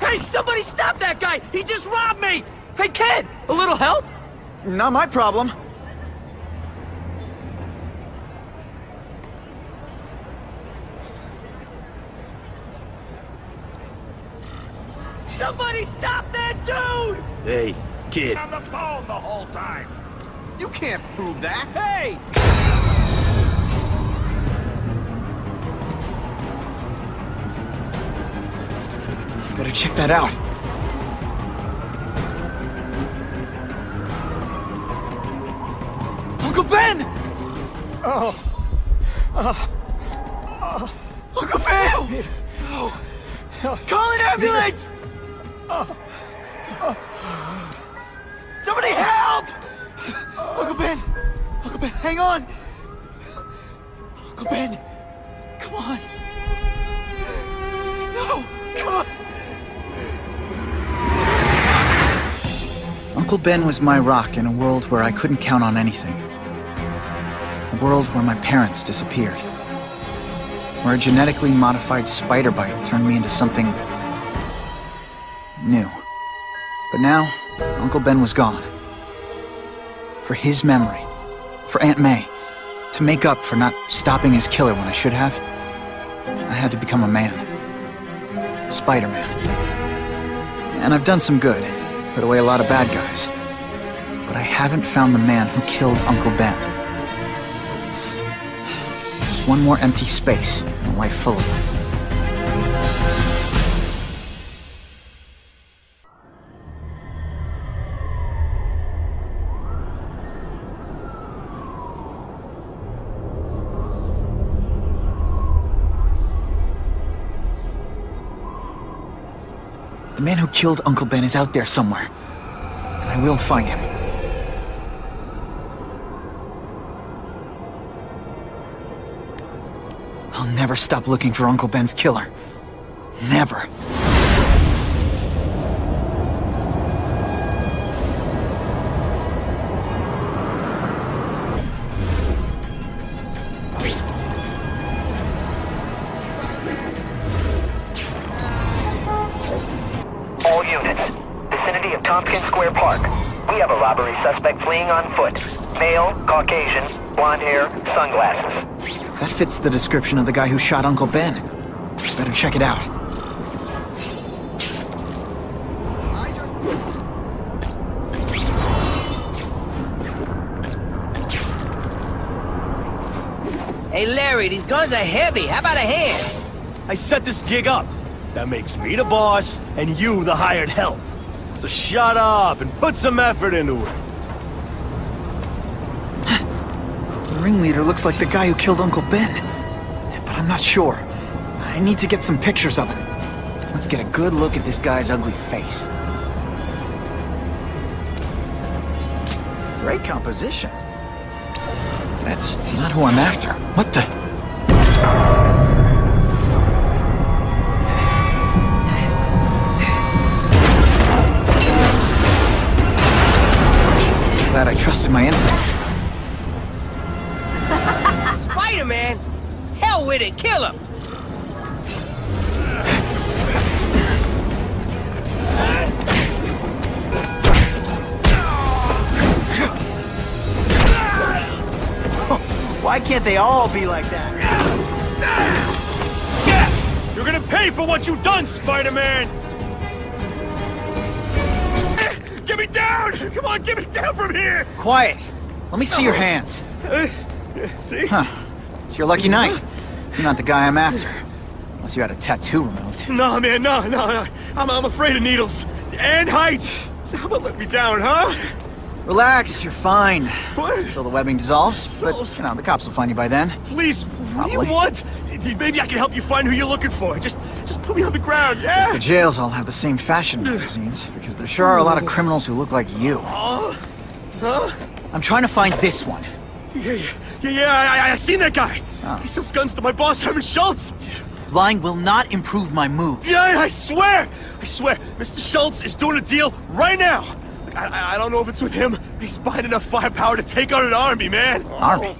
Hey, somebody stop that guy! He just robbed me! Hey, kid, a little help? Not my problem. Somebody stop that dude! Hey, kid. On the phone the whole time. You can't prove that. Hey! Better check that out. Uncle Ben! Uncle Ben! Call an ambulance! Somebody help! Uncle Ben! Uncle Ben, hang on! Uncle Ben! Come on! No! Come on! Uncle Ben was my rock in a world where I couldn't count on anything. A world where my parents disappeared. Where a genetically modified spider bite turned me into something new. But now, Uncle Ben was gone. For his memory, for Aunt May, to make up for not stopping his killer when I should have, I had to become a man. Spider-Man. And I've done some good, put away a lot of bad guys. But I haven't found the man who killed Uncle Ben. There's one more empty space in a life full of them. The man who killed Uncle Ben is out there somewhere. And I will find him. I'll never stop looking for Uncle Ben's killer. Never. All units, vicinity of Tompkins Square Park. We have a robbery suspect fleeing on foot. Male, Caucasian, blonde hair, sunglasses. That fits the description of the guy who shot Uncle Ben. Better check it out. Hey, Larry, these guns are heavy. How about a hand? I set this gig up. That makes me the boss, and you the hired help. So shut up and put some effort into it. The ringleader looks like the guy who killed Uncle Ben. But I'm not sure. I need to get some pictures of him. Let's get a good look at this guy's ugly face. Great composition. That's not who I'm after. What the? Glad I trusted my instincts. Spider-Man? Hell with it, kill him! Why can't they all be like that? Yeah! You're gonna pay for what you've done, Spider-Man! Get me down! Come on, get me down from here! Quiet. Let me see your hands. See? Huh. It's your lucky night. You're not the guy I'm after. Unless you had a tattoo removed. No, man, no. I'm afraid of needles. And heights. So how about let me down, huh? Relax, you're fine. What? Until the webbing dissolves. But, you know, the cops will find you by then. Please, what do you Probably. want? Maybe I can help you find who you're looking for. Just put me on the ground, yeah? Guess the jails all have the same fashion magazines, because there sure are a lot of criminals who look like you. Huh? I'm trying to find this one. Yeah, I seen that guy. Oh. He sells guns to my boss, Herman Schultz. Lying will not improve my mood. Yeah, I swear. Mr. Schultz is doing a deal right now. I don't know if it's with him, but he's buying enough firepower to take on an army, man. Army?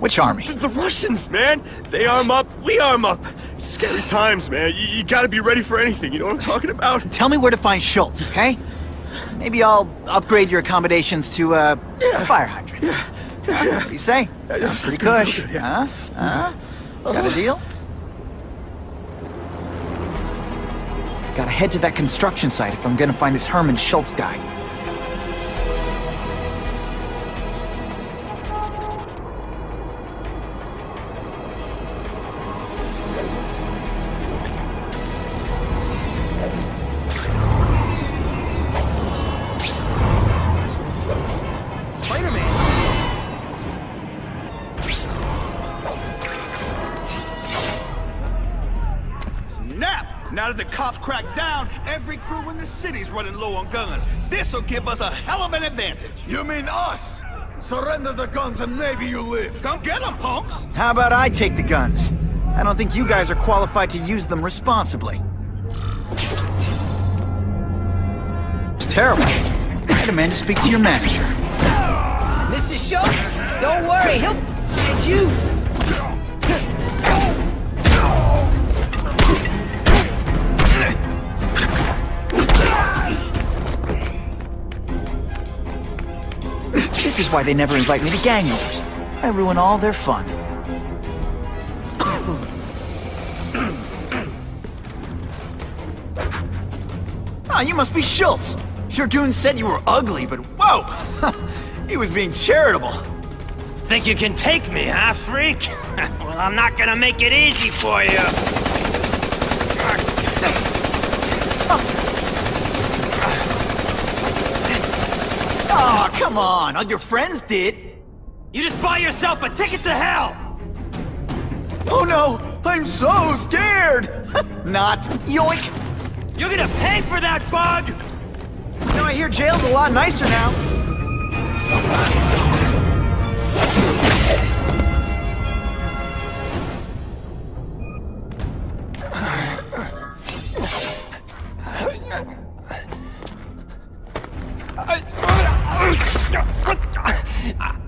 Which army? The Russians, man! They arm up, we arm up! Scary times, man. You gotta be ready for anything, you know what I'm talking about? Tell me where to find Schultz, okay? Maybe I'll upgrade your accommodations to a fire hydrant. What do you say? Sounds pretty cush. Good, yeah. Huh? Got a deal? Gotta head to that construction site if I'm gonna find this Herman Schultz guy. Now that the cops cracked down, every crew in the city's running low on guns. This'll give us a hell of an advantage. You mean us? Surrender the guns and maybe you live. Come get them, punks. How about I take the guns? I don't think you guys are qualified to use them responsibly. It's terrible. I demand to speak to your manager. Mr. Schultz, don't worry, he'll find you. This is why they never invite me to gang wars. I ruin all their fun. Ah, you must be Schultz. Your goon said you were ugly, but whoa! He was being charitable. Think you can take me, huh, freak? Well, I'm not gonna make it easy for you. Oh, come on. All your friends did. You just buy yourself a ticket to hell! Oh no! I'm so scared! Not. Yoink! You're gonna pay for that, bug! You know, I hear jail's a lot nicer now.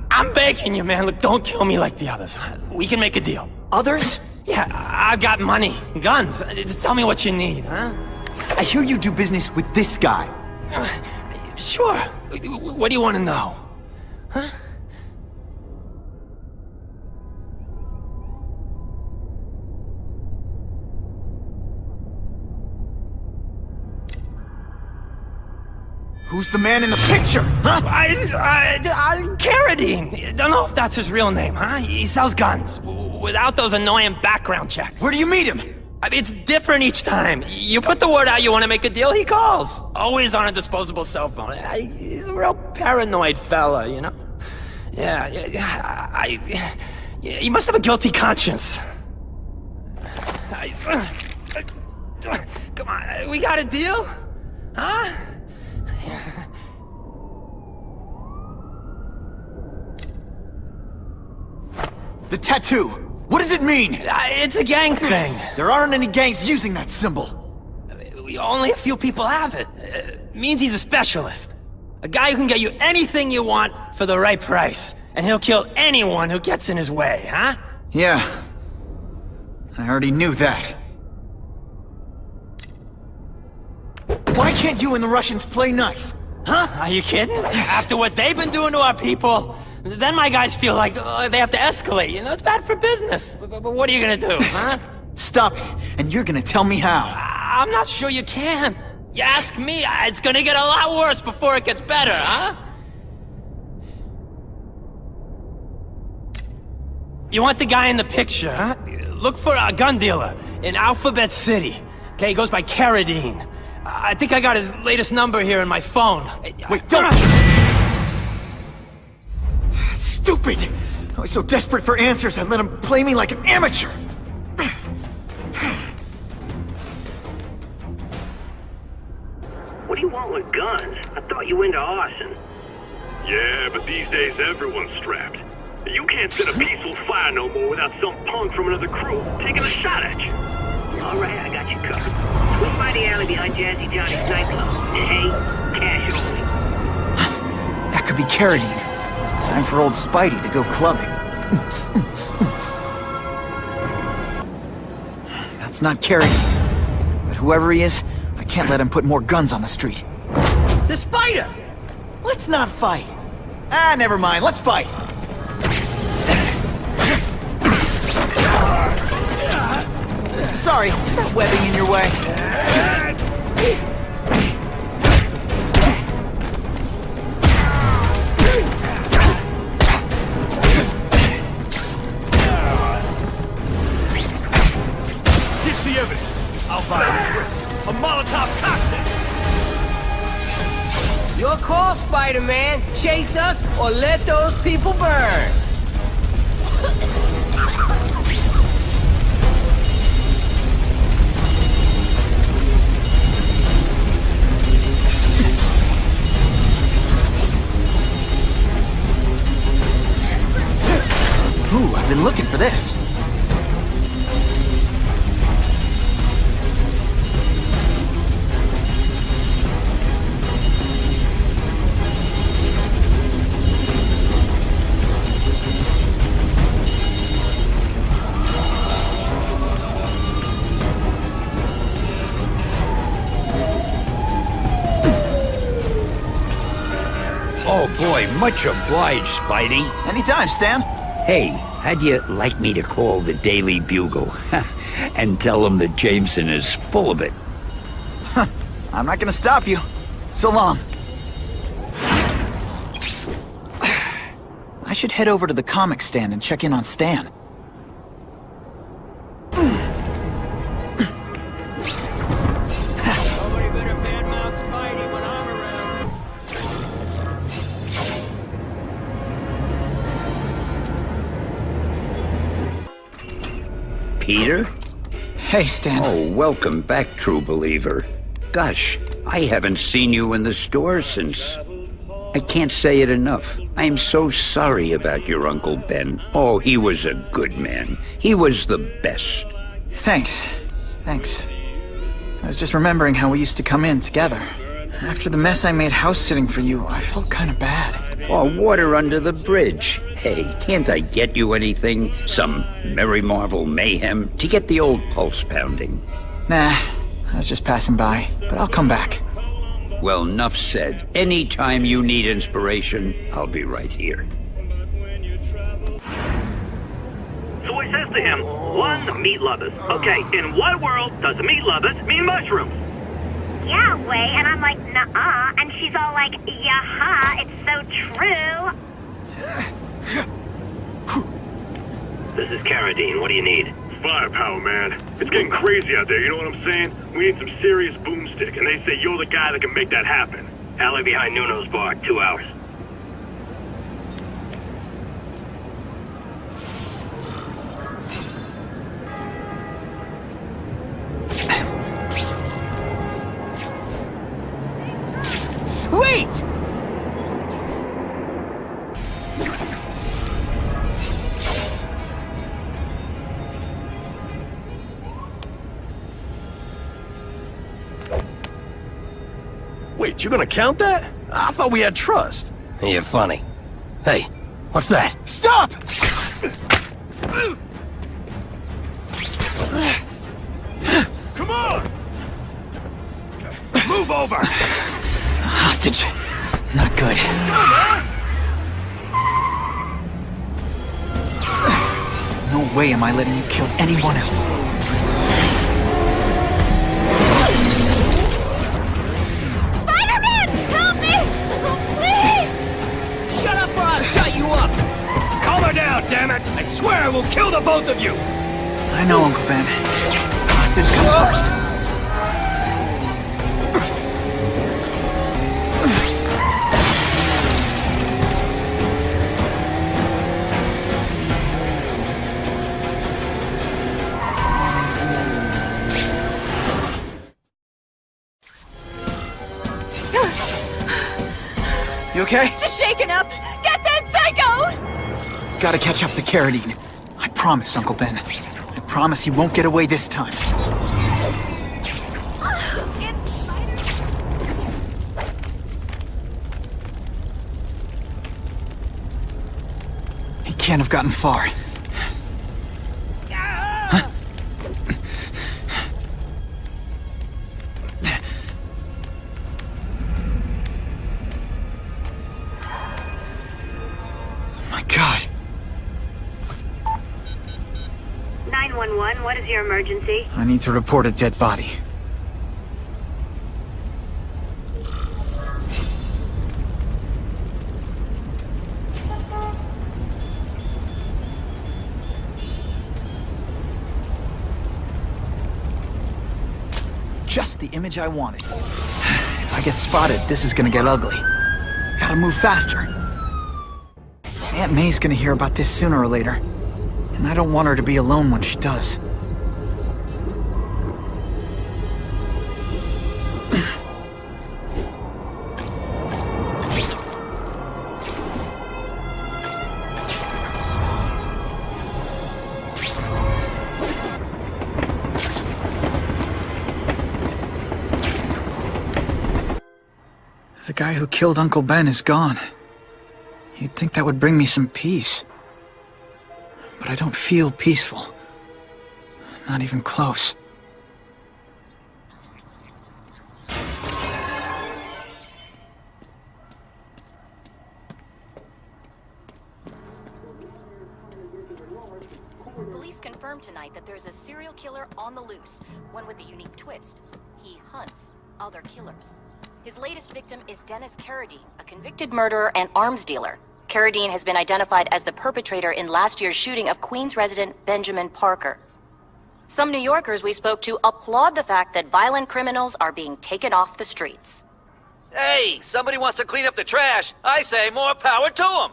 I'm begging you, man. Look, don't kill me like the others. We can make a deal. Others? Yeah, I've got money, guns. Just tell me what you need, huh? I hear you do business with this guy. Sure. What do you want to know? Huh? Who's the man in the picture, huh? Carradine. Don't know if that's his real name, huh? He sells guns without those annoying background checks. Where do you meet him? I mean, it's different each time. You put the word out you want to make a deal, he calls. Always on a disposable cell phone. He's a real paranoid fella, you know? Yeah, he must have a guilty conscience. Come on, we got a deal? Huh? The tattoo. What does it mean? It's a gang thing. There aren't any gangs using that symbol. Only a few people have it. Means he's a specialist. A guy who can get you anything you want for the right price. And he'll kill anyone who gets in his way, huh? Yeah. I already knew that. Why can't you and the Russians play nice? Huh? Are you kidding? After what they've been doing to our people, then my guys feel like they have to escalate. You know, it's bad for business. But what are you gonna do, huh? Stop it, and you're gonna tell me how. I'm not sure you can. You ask me, it's gonna get a lot worse before it gets better, huh? You want the guy in the picture, huh? Look for a gun dealer in Alphabet City. Okay, he goes by Carradine. I think I got his latest number here in my phone. Wait, don't! Stupid! I was so desperate for answers, I let him play me like an amateur! What do you want with guns? I thought you were into arson. Yeah, but these days everyone's strapped. You can't set a peaceful fire no more without some punk from another crew taking a shot at you. All right, I got you covered. Swing by the alley behind Jazzy Johnny's nightclub. Hey, cash only. That could be Carradine. Time for old Spidey to go clubbing. That's not Carradine. But whoever he is, I can't let him put more guns on the street. The spider! Let's not fight. Ah, never mind. Let's fight. Sorry, is that webbing in your way? Ditch the evidence. I'll buy this. A Molotov cocktail. Your call, Spider-Man. Chase us or let those people burn. Ooh, I've been looking for this. Oh boy, much obliged, Spidey. Anytime, Stan. Hey, how'd you like me to call the Daily Bugle and tell them that Jameson is full of it? I'm not gonna stop you. So long. I should head over to the comic stand and check in on Stan. Nobody better badmouth Spidey when I'm around. Peter? Hey, Stan. Oh, welcome back, true believer. Gosh, I haven't seen you in the store since... I can't say it enough. I'm so sorry about your Uncle Ben. Oh, he was a good man. He was the best. Thanks. I was just remembering how we used to come in together. After the mess I made house-sitting for you, I felt kind of bad. Oh, water under the bridge. Hey, can't I get you anything? Some Merry Marvel mayhem to get the old pulse pounding? Nah, I was just passing by, but I'll come back. Well, enough said. Anytime you need inspiration, I'll be right here. So he says to him, one, meat lovers. Okay, in what world does meat lovers mean mushrooms? Yeah, way, and I'm like, nuh-uh, and she's all like, yeah-ha, it's so true. This is Carradine. What do you need? Firepower, man. It's getting crazy out there, you know what I'm saying? We need some serious boomstick, and they say you're the guy that can make that happen. Alley behind Nuno's bar, 2 hours. Sweet! Wait, you gonna count that? I thought we had trust. You're funny. Hey, what's that? Stop! Come on! Move over! Hostage. Not good. No way am I letting you kill anyone else. Spider-Man! Help me! Please! Shut up or I'll shut you up! Calm her down, damn it! I swear I will kill the both of you! I know, Uncle Ben. Hostage comes first. You okay? Just shaken up! Get that psycho! Gotta catch up to Carradine. I promise, Uncle Ben. I promise he won't get away this time. He can't have gotten far. Huh? My God. 911, what is your emergency? I need to report a dead body. Just the image I wanted. If I get spotted, this is gonna get ugly. Gotta move faster. Aunt May's gonna hear about this sooner or later. And I don't want her to be alone when she does. The guy who killed Uncle Ben is gone. You'd think that would bring me some peace. But I don't feel peaceful. Not even close. Police confirmed tonight that there's a serial killer on the loose, one with a unique twist. He hunts other killers. His latest victim is Dennis Carradine, a convicted murderer and arms dealer. Carradine has been identified as the perpetrator in last year's shooting of Queens resident Benjamin Parker. Some New Yorkers we spoke to applaud the fact that violent criminals are being taken off the streets. Hey, somebody wants to clean up the trash. I say more power to them.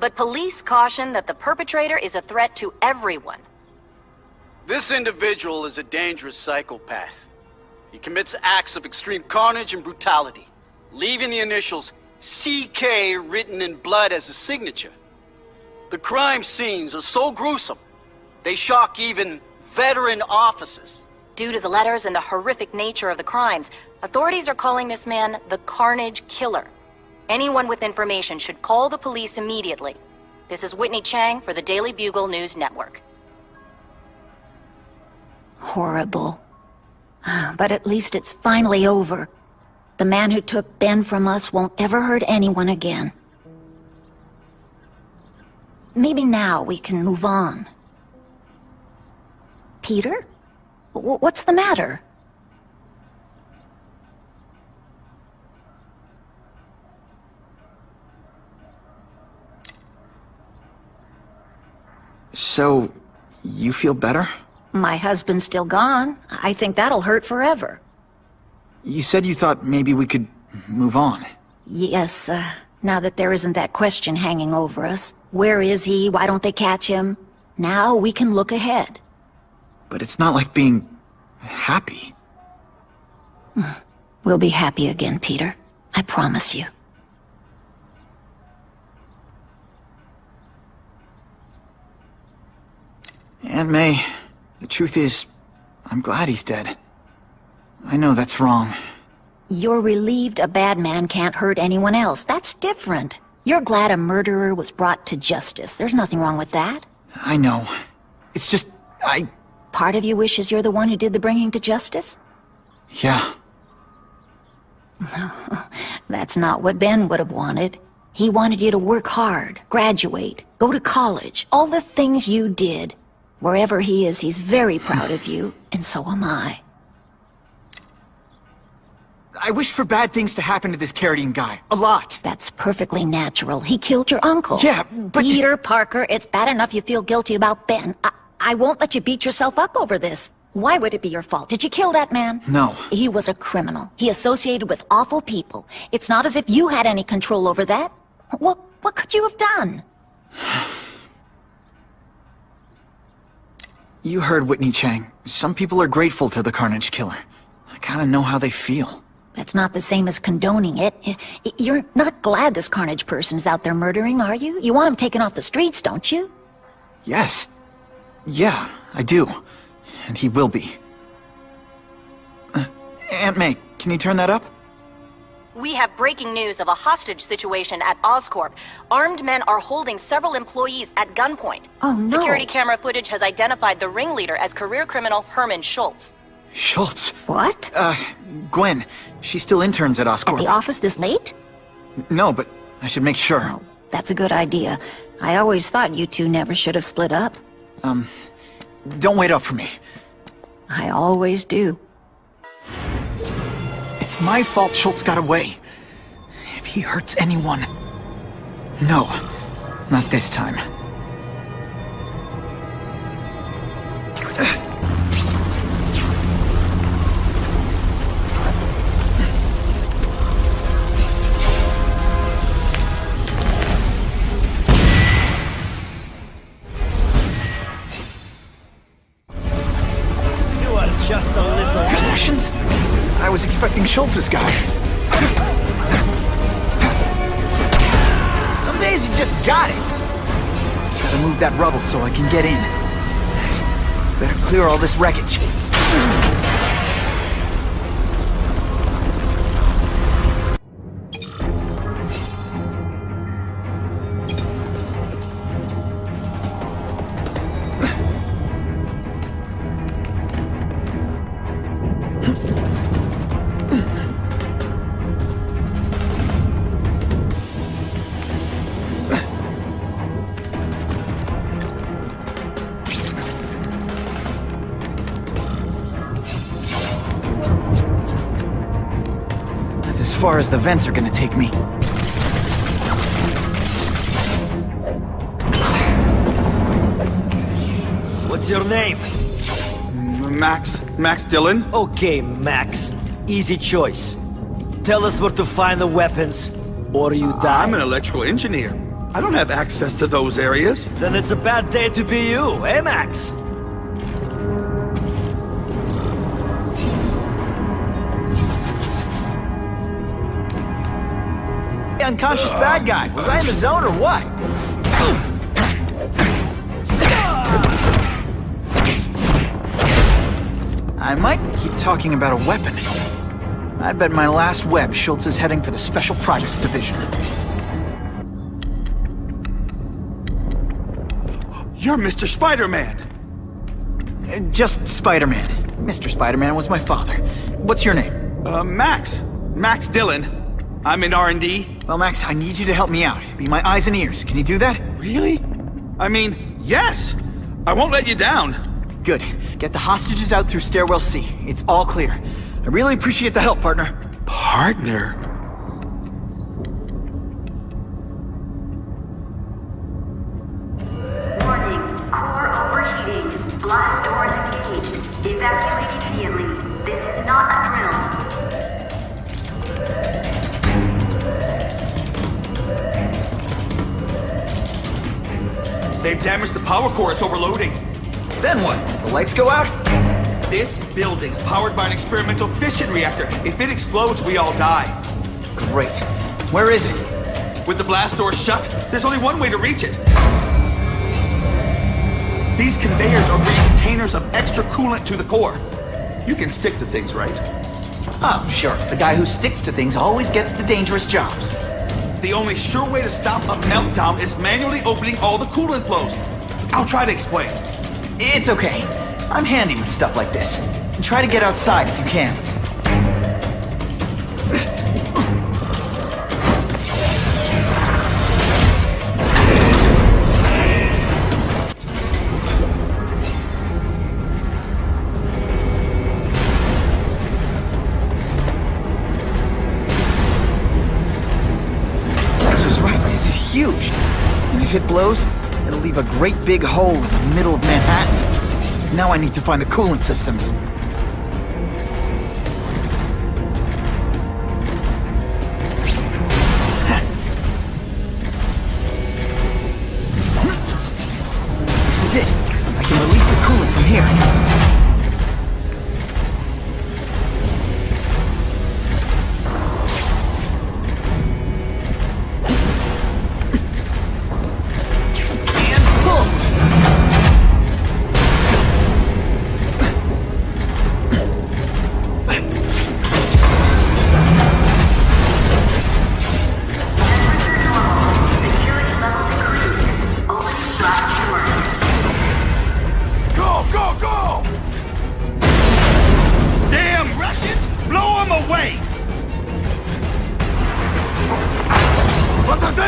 But police caution that the perpetrator is a threat to everyone. This individual is a dangerous psychopath. He commits acts of extreme carnage and brutality, leaving the initials CK written in blood as a signature. The crime scenes are so gruesome, they shock even veteran officers. Due to the letters and the horrific nature of the crimes, authorities are calling this man the Carnage Killer. Anyone with information should call the police immediately. This is Whitney Chang for the Daily Bugle News Network. Horrible. But at least it's finally over. The man who took Ben from us won't ever hurt anyone again. Maybe now we can move on. Peter? What's the matter? So, you feel better? My husband's still gone. I think that'll hurt forever. You said you thought maybe we could move on. Yes, now that there isn't that question hanging over us. Where is he? Why don't they catch him? Now we can look ahead. But it's not like being happy. We'll be happy again, Peter. I promise you. Aunt May, the truth is, I'm glad he's dead. I know that's wrong. You're relieved a bad man can't hurt anyone else. That's different. You're glad a murderer was brought to justice. There's nothing wrong with that. I know. It's just, Part of you wishes you're the one who did the bringing to justice? Yeah. That's not what Ben would have wanted. He wanted you to work hard, graduate, go to college, all the things you did. Wherever he is, he's very proud of you, and so am I. I wish for bad things to happen to this Carradine guy. A lot. That's perfectly natural. He killed your uncle. Yeah, but... Peter Parker, it's bad enough you feel guilty about Ben. I won't let you beat yourself up over this. Why would it be your fault? Did you kill that man? No. He was a criminal. He associated with awful people. It's not as if you had any control over that. What could you have done? You heard Whitney Chang. Some people are grateful to the Carnage Killer. I kinda know how they feel. That's not the same as condoning it. You're not glad this Carnage person is out there murdering, are you? You want him taken off the streets, don't you? Yes. Yeah, I do. And he will be. Aunt May, can you turn that up? We have breaking news of a hostage situation at Oscorp. Armed men are holding several employees at gunpoint. Oh, no. Security camera footage has identified the ringleader as career criminal Herman Schultz. Schultz? What? Gwen. She still interns at Oscorp. At the office this late? No, but I should make sure. Oh, that's a good idea. I always thought you two never should have split up. Don't wait up for me. I always do. It's my fault Schultz got away. If he hurts anyone... No, not this time. You are just a little... Russians? I was expecting Schultz's guys. Some days you just got it. Gotta move that rubble so I can get in. Better clear all this wreckage. That's as far as the vents are gonna take me. What's your name? Max Dillon? Okay, Max. Easy choice. Tell us where to find the weapons, or you die. I'm an electrical engineer. I don't have access to those areas. Then it's a bad day to be you, eh, Max? Unconscious bad guy. Was I in the zone or what? I might keep talking about a weapon. I'd bet my last web Schultz is heading for the Special Projects Division. You're Mr. Spider-Man. Just Spider-Man. Mr. Spider-Man was my father. What's your name? Max Dillon. I'm in R&D. Well, Max, I need you to help me out. Be my eyes and ears. Can you do that? Really? I mean, yes! I won't let you down. Good. Get the hostages out through Stairwell C. It's all clear. I really appreciate the help, partner. Partner? Warning, core overheating. Blast doors engaged. Evacuate immediately. This is not a drill. They've damaged the power core. It's overloading. Then what? The lights go out? This building's powered by an experimental fission reactor. If it explodes, we all die. Great. Where is it? With the blast doors shut, there's only one way to reach it. These conveyors are bringing containers of extra coolant to the core. You can stick to things, right? Oh, sure. The guy who sticks to things always gets the dangerous jobs. The only sure way to stop a meltdown is manually opening all the coolant flows. I'll try to explain. It's okay. I'm handy with stuff like this. And try to get outside if you can. Max was right. This is huge. And if it blows, it'll leave a great big hole in the middle of Manhattan. Now I need to find the coolant systems. This is it. I can release the coolant from here.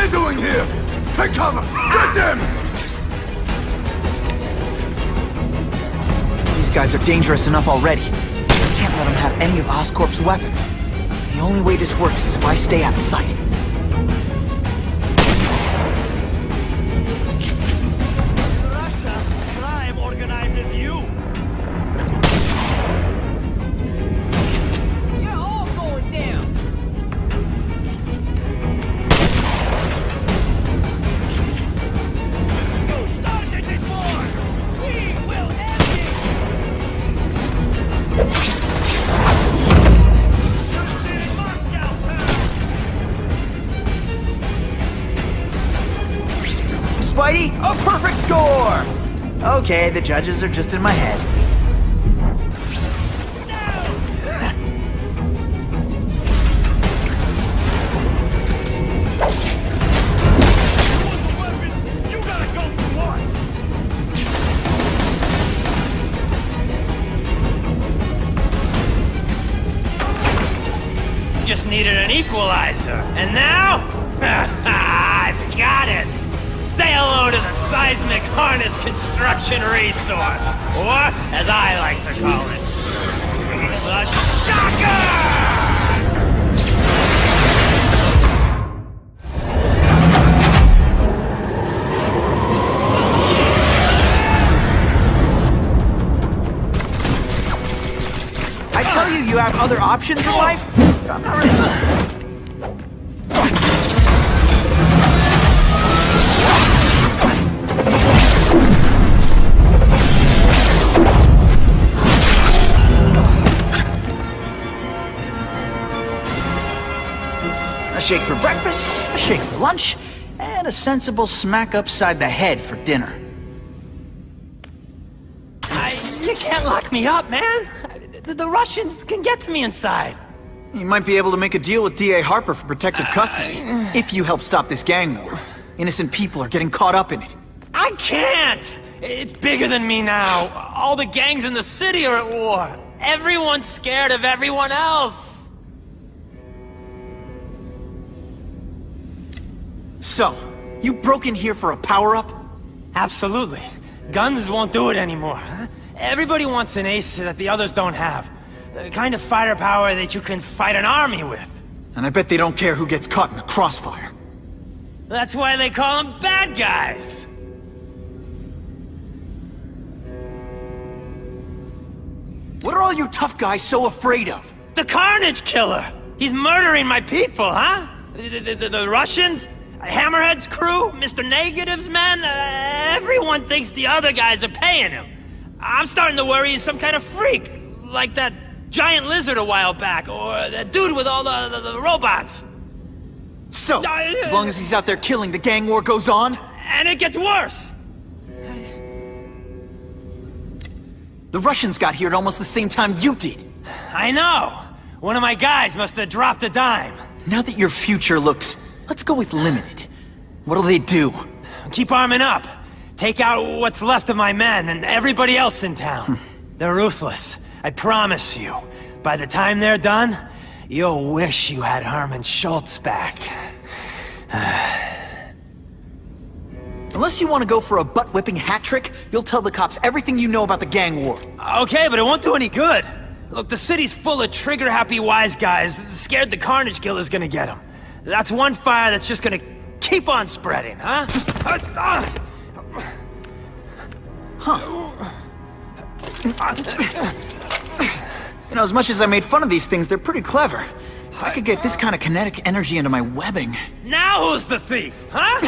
they doing here? Take cover! Get them! These guys are dangerous enough already. I can't let them have any of Oscorp's weapons. The only way this works is if I stay out of sight. Russia, crime organizes you. You're all going down. You started this war. We will end it. Moscow, Spidey, a perfect score! Okay, the judges are just in my head. you gotta go through us. Just needed an equalizer. And now? I've got it! Say hello to the seismic harness construction resource. Or, as I like to call it, the shocker! I tell you, you have other options in life, but I'm not ready. A shake for breakfast, a shake for lunch, and a sensible smack upside the head for dinner. You can't lock me up, man. The Russians can get to me inside. You might be able to make a deal with D.A. Harper for protective custody, if you help stop this gang war. Innocent people are getting caught up in it. I can't! It's bigger than me now. All the gangs in the city are at war. Everyone's scared of everyone else. So, you broke in here for a power-up? Absolutely. Guns won't do it anymore. Everybody wants an ace that the others don't have. The kind of firepower that you can fight an army with. And I bet they don't care who gets caught in the crossfire. That's why they call them bad guys. What are all you tough guys so afraid of? The Carnage Killer! He's murdering my people, huh? The Russians? Hammerhead's crew? Mr. Negative's men? Everyone thinks the other guys are paying him. I'm starting to worry he's some kind of freak. Like that giant lizard a while back, or that dude with all the robots. So, as long as he's out there killing, the gang war goes on? And it gets worse! The Russians got here at almost the same time you did. I know! One of my guys must have dropped a dime. Now that your future looks, let's go with limited. What'll they do? Keep arming up. Take out what's left of my men and everybody else in town. They're ruthless, I promise you. By the time they're done, you'll wish you had Herman Schultz back. Unless you want to go for a butt-whipping hat trick, you'll tell the cops everything you know about the gang war. Okay, but it won't do any good. Look, the city's full of trigger-happy wise guys, scared the Carnage Killer's gonna get them. That's one fire that's just gonna keep on spreading, huh? You know, as much as I made fun of these things, they're pretty clever. If I could get this kind of kinetic energy into my webbing... Now who's the thief, huh?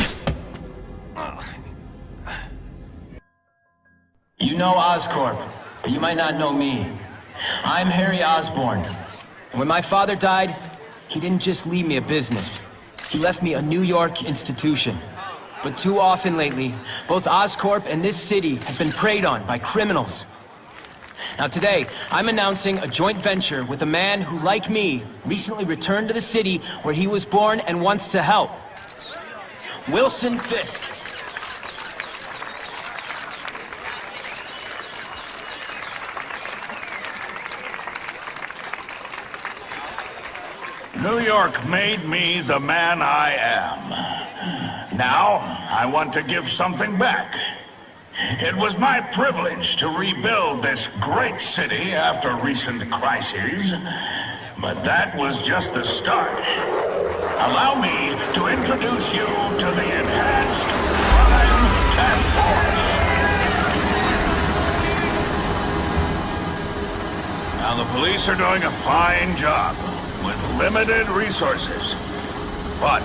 You know Oscorp, but you might not know me. I'm Harry Osborn. And when my father died, he didn't just leave me a business. He left me a New York institution. But too often lately, both Oscorp and this city have been preyed on by criminals. Now today, I'm announcing a joint venture with a man who, like me, recently returned to the city where he was born and wants to help. Wilson Fisk. New York made me the man I am. Now, I want to give something back. It was my privilege to rebuild this great city after recent crises, but that was just the start. Allow me to introduce you to the Enhanced Crime Task Force. Now, the police are doing a fine job with limited resources. But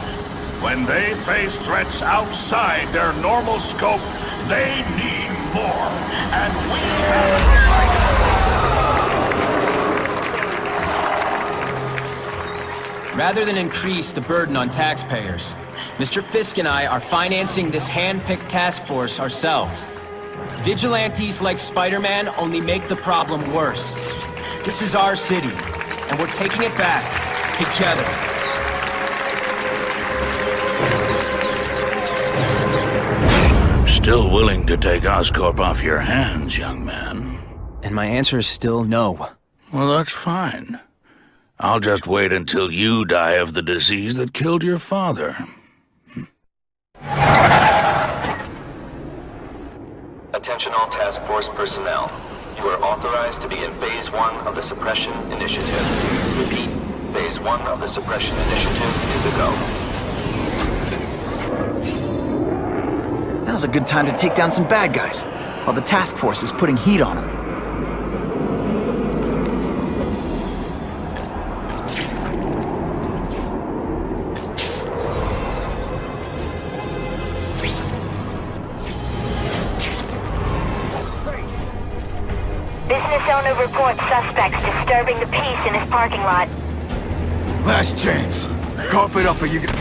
when they face threats outside their normal scope, they need more, and we have provided. Rather than increase the burden on taxpayers, Mr. Fisk and I are financing this hand-picked task force ourselves. Vigilantes like Spider-Man only make the problem worse. This is our city, and we're taking it back together. Still willing to take Oscorp off your hands, young man? And my answer is still no. Well, that's fine. I'll just wait until you die of the disease that killed your father. Attention all task force personnel. You are authorized to begin Phase 1 of the Suppression Initiative. Repeat, Phase 1 of the Suppression Initiative is a go. Now's a good time to take down some bad guys, while the task force is putting heat on them. Business owner reports suspects disturbing the peace in his parking lot. Last chance. Cough it up or you get...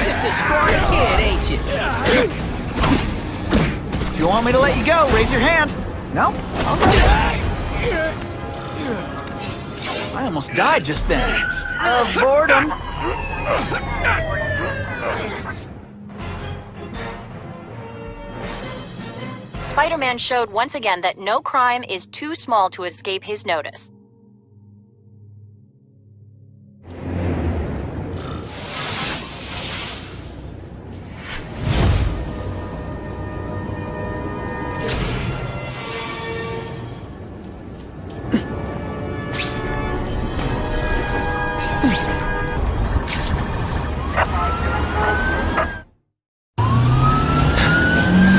Just a scrawny kid, ain't you? If you want me to let you go, raise your hand. No? All right. I almost died just then. Of boredom. Spider-Man showed once again that no crime is too small to escape his notice.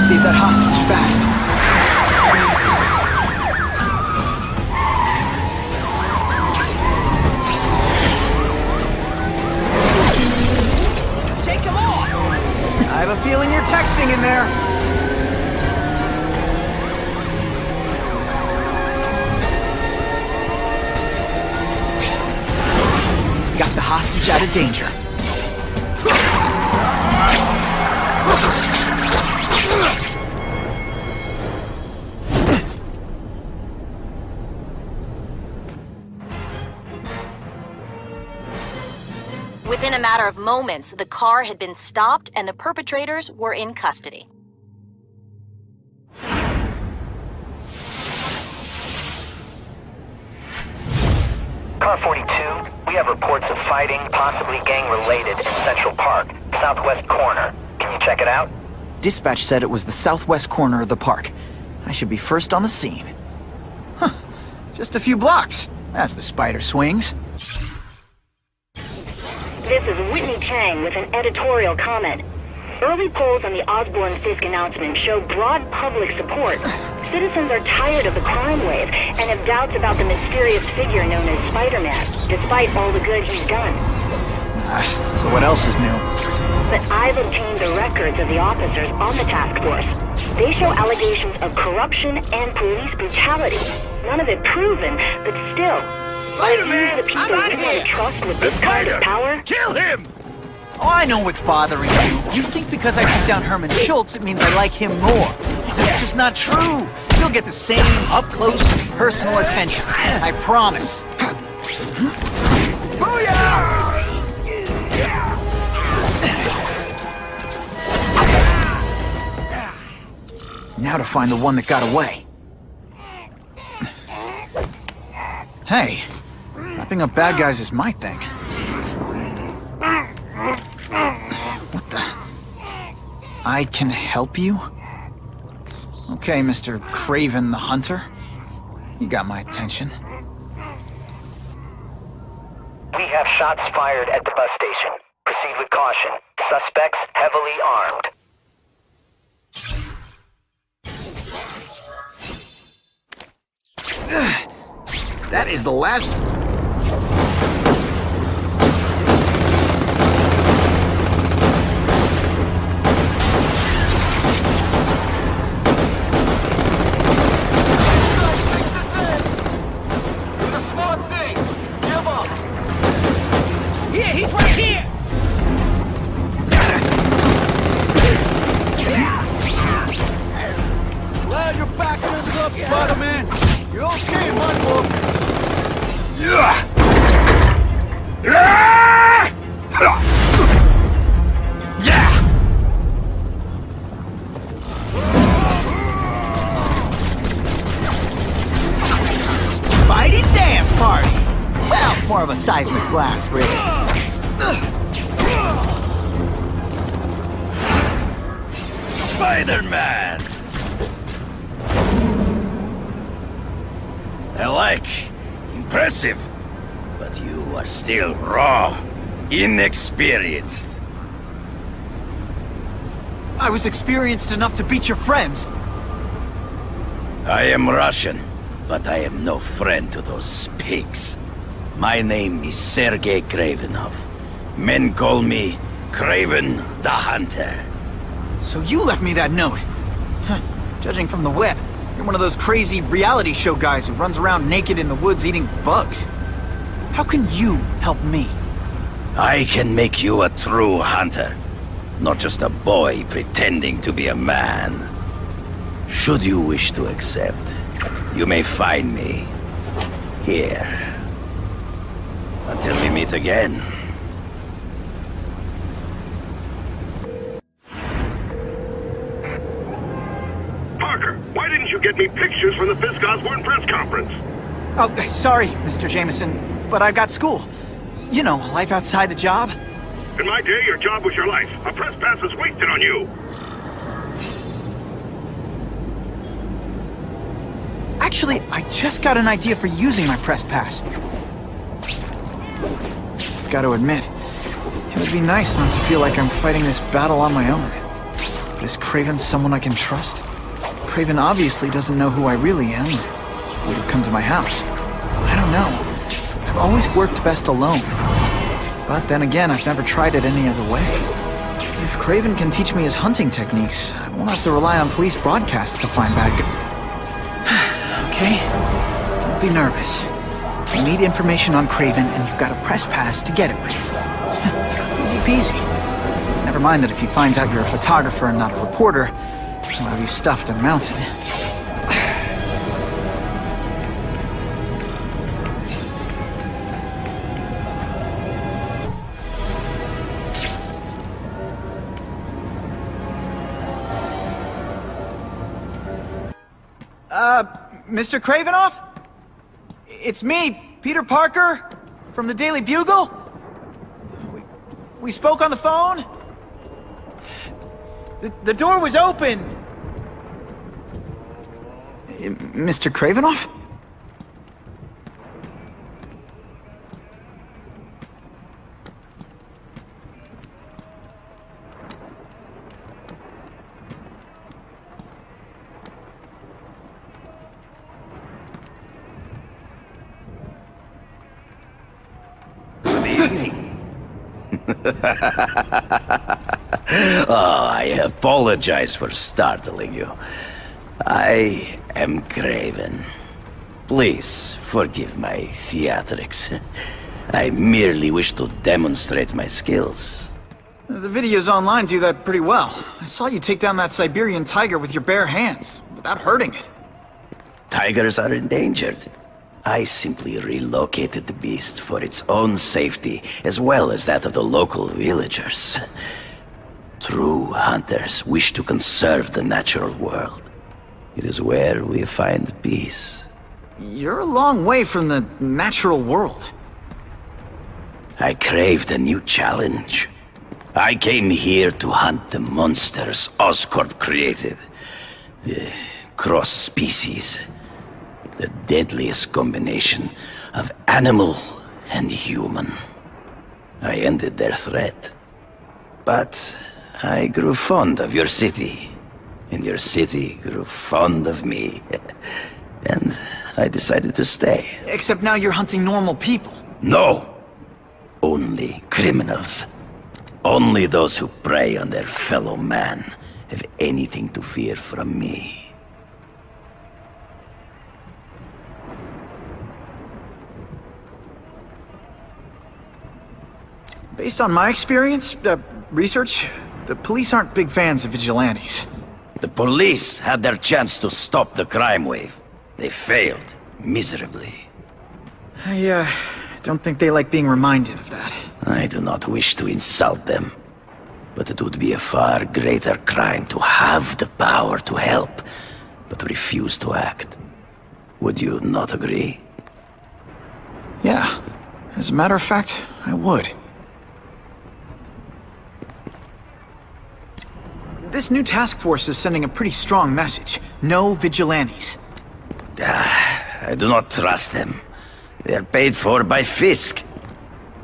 Save that hostage fast. Take him off! I have a feeling you're texting in there. Got the hostage out of danger. Within a matter of moments, the car had been stopped and the perpetrators were in custody. Car 42, we have reports of fighting, possibly gang-related, in Central Park, southwest corner. Can you check it out? Dispatch said it was the southwest corner of the park. I should be first on the scene. Huh. Just a few blocks, as the spider swings. This is Whitney Chang with an editorial comment. Early polls on the Osborn-Fisk announcement show broad public support. Citizens are tired of the crime wave and have doubts about the mysterious figure known as Spider-Man, despite all the good he's done. So what else is new? But I've obtained the records of the officers on the task force. They show allegations of corruption and police brutality. None of it proven, but still. Spider-Man, the people I'm out we of want here! to trust with this kind of power? Kill him! Oh, I know what's bothering you. You think because I took down Herman Schultz, it means I like him more. That's just not true. You'll get the same up-close, personal attention. I promise. Booyah! Now to find the one that got away. Hey, wrapping up bad guys is my thing. I can help you? Okay, Mr. Craven the Hunter. You got my attention. We have shots fired at the bus station. Proceed with caution. Suspects heavily armed. That is the last... Here, he's right here! Glad you're backing us up, Spider-Man. You're okay in my book. Spidey dance party! Well, more of a seismic blast, really. Spider-Man! I like. Impressive. But you are still raw. Inexperienced. I was experienced enough to beat your friends. I am Russian, but I am no friend to those pigs. My name is Sergei Kravenov. Men call me Craven the Hunter. So you left me that note. Huh. Judging from the web, you're one of those crazy reality show guys who runs around naked in the woods eating bugs. How can you help me? I can make you a true hunter, not just a boy pretending to be a man. Should you wish to accept, you may find me here. Until we meet again. Parker, why didn't you get me pictures from the Fisk Osborn press conference? Oh, sorry, Mr. Jameson, but I've got school. You know, life outside the job. In my day, your job was your life. A press pass is wasted on you. Actually, I just got an idea for using my press pass. Got to admit, it would be nice not to feel like I'm fighting this battle on my own. But is Craven someone I can trust? Craven obviously doesn't know who I really am. Would have come to my house. I don't know. I've always worked best alone. But then again, I've never tried it any other way. If Craven can teach me his hunting techniques, I won't have to rely on police broadcasts to find bad guys. Okay? Don't be nervous. You need information on Craven, and you've got a press pass to get it with. Easy peasy. Never mind that if he finds out you're a photographer and not a reporter, he'll have you stuffed and mounted. Mr. Cravenoff? It's me, Peter Parker, from the Daily Bugle. We spoke on the phone. The door was open. Mr. Cravenoff? Oh, I apologize for startling you. I am Craven. Please forgive my theatrics. I merely wish to demonstrate my skills. The videos online do that pretty well. I saw you take down that Siberian tiger with your bare hands, without hurting it. Tigers are endangered. I simply relocated the beast for its own safety, as well as that of the local villagers. True hunters wish to conserve the natural world. It is where we find peace. You're a long way from the natural world. I craved a new challenge. I came here to hunt the monsters Oscorp created. The cross-species. The deadliest combination of animal and human. I ended their threat. But I grew fond of your city. And your city grew fond of me. And I decided to stay. Except now you're hunting normal people. No! Only criminals. Only those who prey on their fellow man have anything to fear from me. Based on my experience, research, the police aren't big fans of vigilantes. The police had their chance to stop the crime wave. They failed, miserably. I don't think they like being reminded of that. I do not wish to insult them. But it would be a far greater crime to have the power to help, but refuse to act. Would you not agree? Yeah. As a matter of fact, I would. This new task force is sending a pretty strong message. No vigilantes. I do not trust them. They are paid for by Fisk.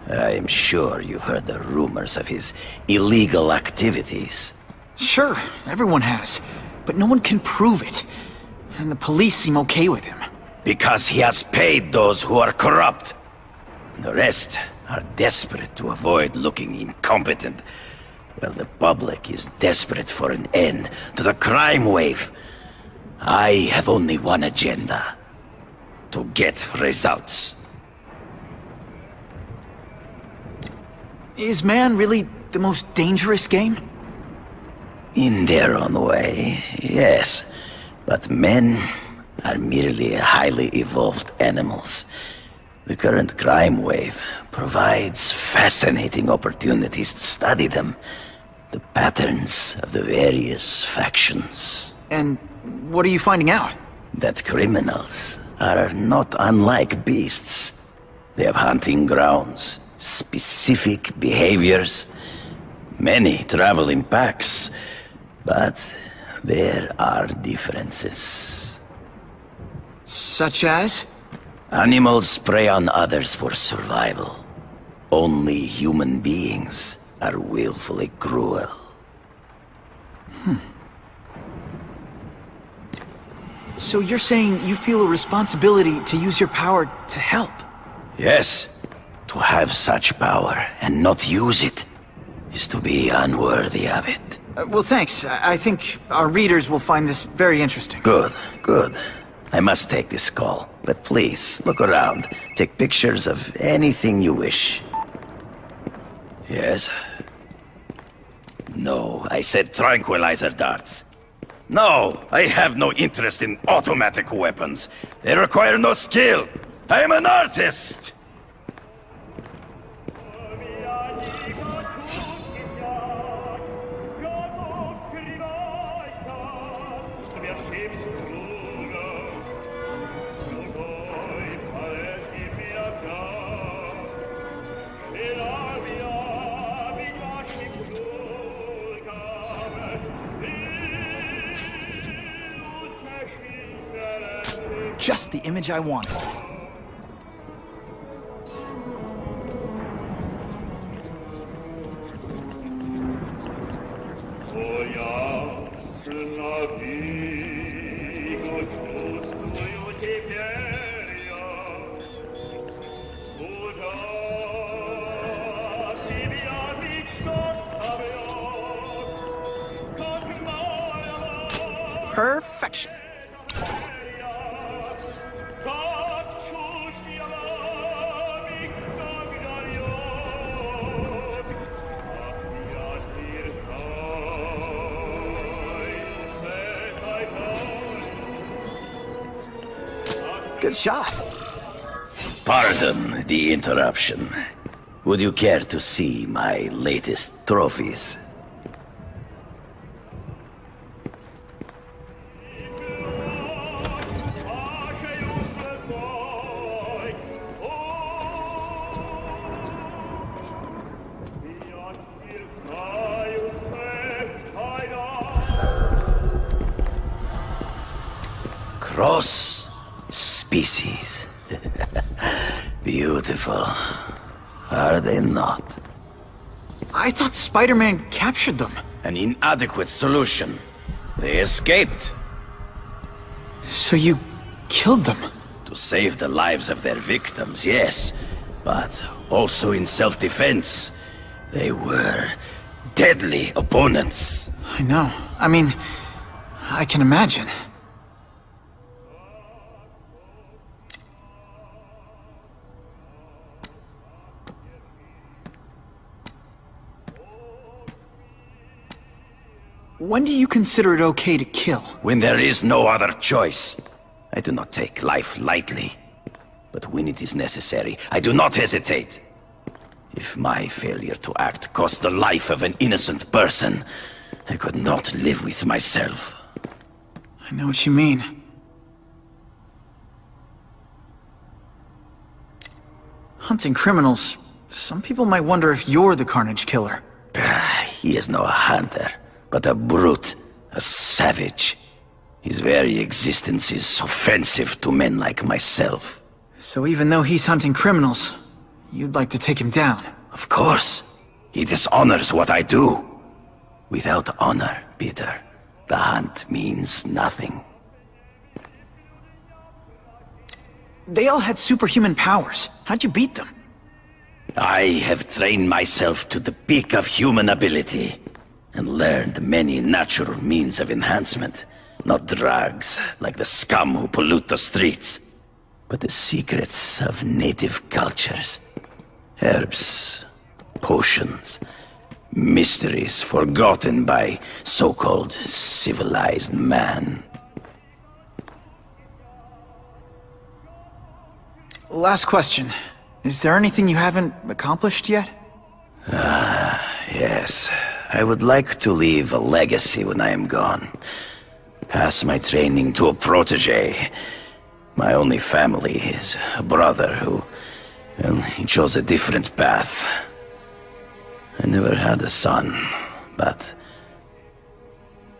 I am sure you've heard the rumors of his illegal activities. Sure, everyone has. But no one can prove it. And the police seem okay with him. Because he has paid those who are corrupt. The rest are desperate to avoid looking incompetent. Well, the public is desperate for an end to the crime wave. I have only one agenda. To get results. Is man really the most dangerous game? In their own way, yes. But men are merely highly evolved animals. The current crime wave provides fascinating opportunities to study them. The patterns of the various factions. And what are you finding out? That criminals are not unlike beasts. They have hunting grounds, specific behaviors. Many travel in packs, but there are differences. Such as? Animals prey on others for survival. Only human beings are willfully cruel. So you're saying you feel a responsibility to use your power to help? Yes. To have such power and not use it is to be unworthy of it. Well, thanks. I think our readers will find this very interesting. Good, good. I must take this call, but please, look around. Take pictures of anything you wish. Yes? No, I said tranquilizer darts. No, I have no interest in automatic weapons. They require no skill. I am an artist! Just the image I wanted. Perfection. Good shot. Pardon the interruption. Would you care to see my latest trophies? Cross species. Beautiful. Are they not? I thought Spider-Man captured them. An inadequate solution. They escaped. So you killed them? To save the lives of their victims, yes. But also in self-defense. They were deadly opponents. I know. I mean, I can imagine. When do you consider it okay to kill? When there is no other choice. I do not take life lightly. But when it is necessary, I do not hesitate. If my failure to act cost the life of an innocent person, I could not live with myself. I know what you mean. Hunting criminals, some people might wonder if you're the Carnage Killer. He is no hunter, but a brute, a savage. His very existence is offensive to men like myself. So even though he's hunting criminals, you'd like to take him down? Of course. He dishonors what I do. Without honor, Peter, the hunt means nothing. They all had superhuman powers. How'd you beat them? I have trained myself to the peak of human ability, and learned many natural means of enhancement. Not drugs, like the scum who pollute the streets, but the secrets of native cultures. Herbs, potions, mysteries forgotten by so-called civilized man. Last question. Is there anything you haven't accomplished yet? Yes. I would like to leave a legacy when I am gone. Pass my training to a protege. My only family is a brother who... well, he chose a different path. I never had a son, but...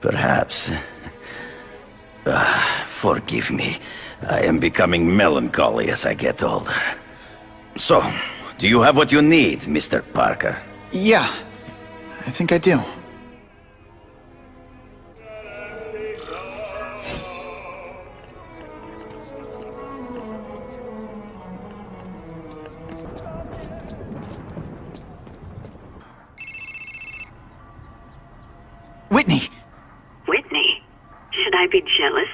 perhaps... forgive me. I am becoming melancholy as I get older. So, do you have what you need, Mr. Parker? Yeah, I think I do. Whitney! Whitney? Should I be jealous?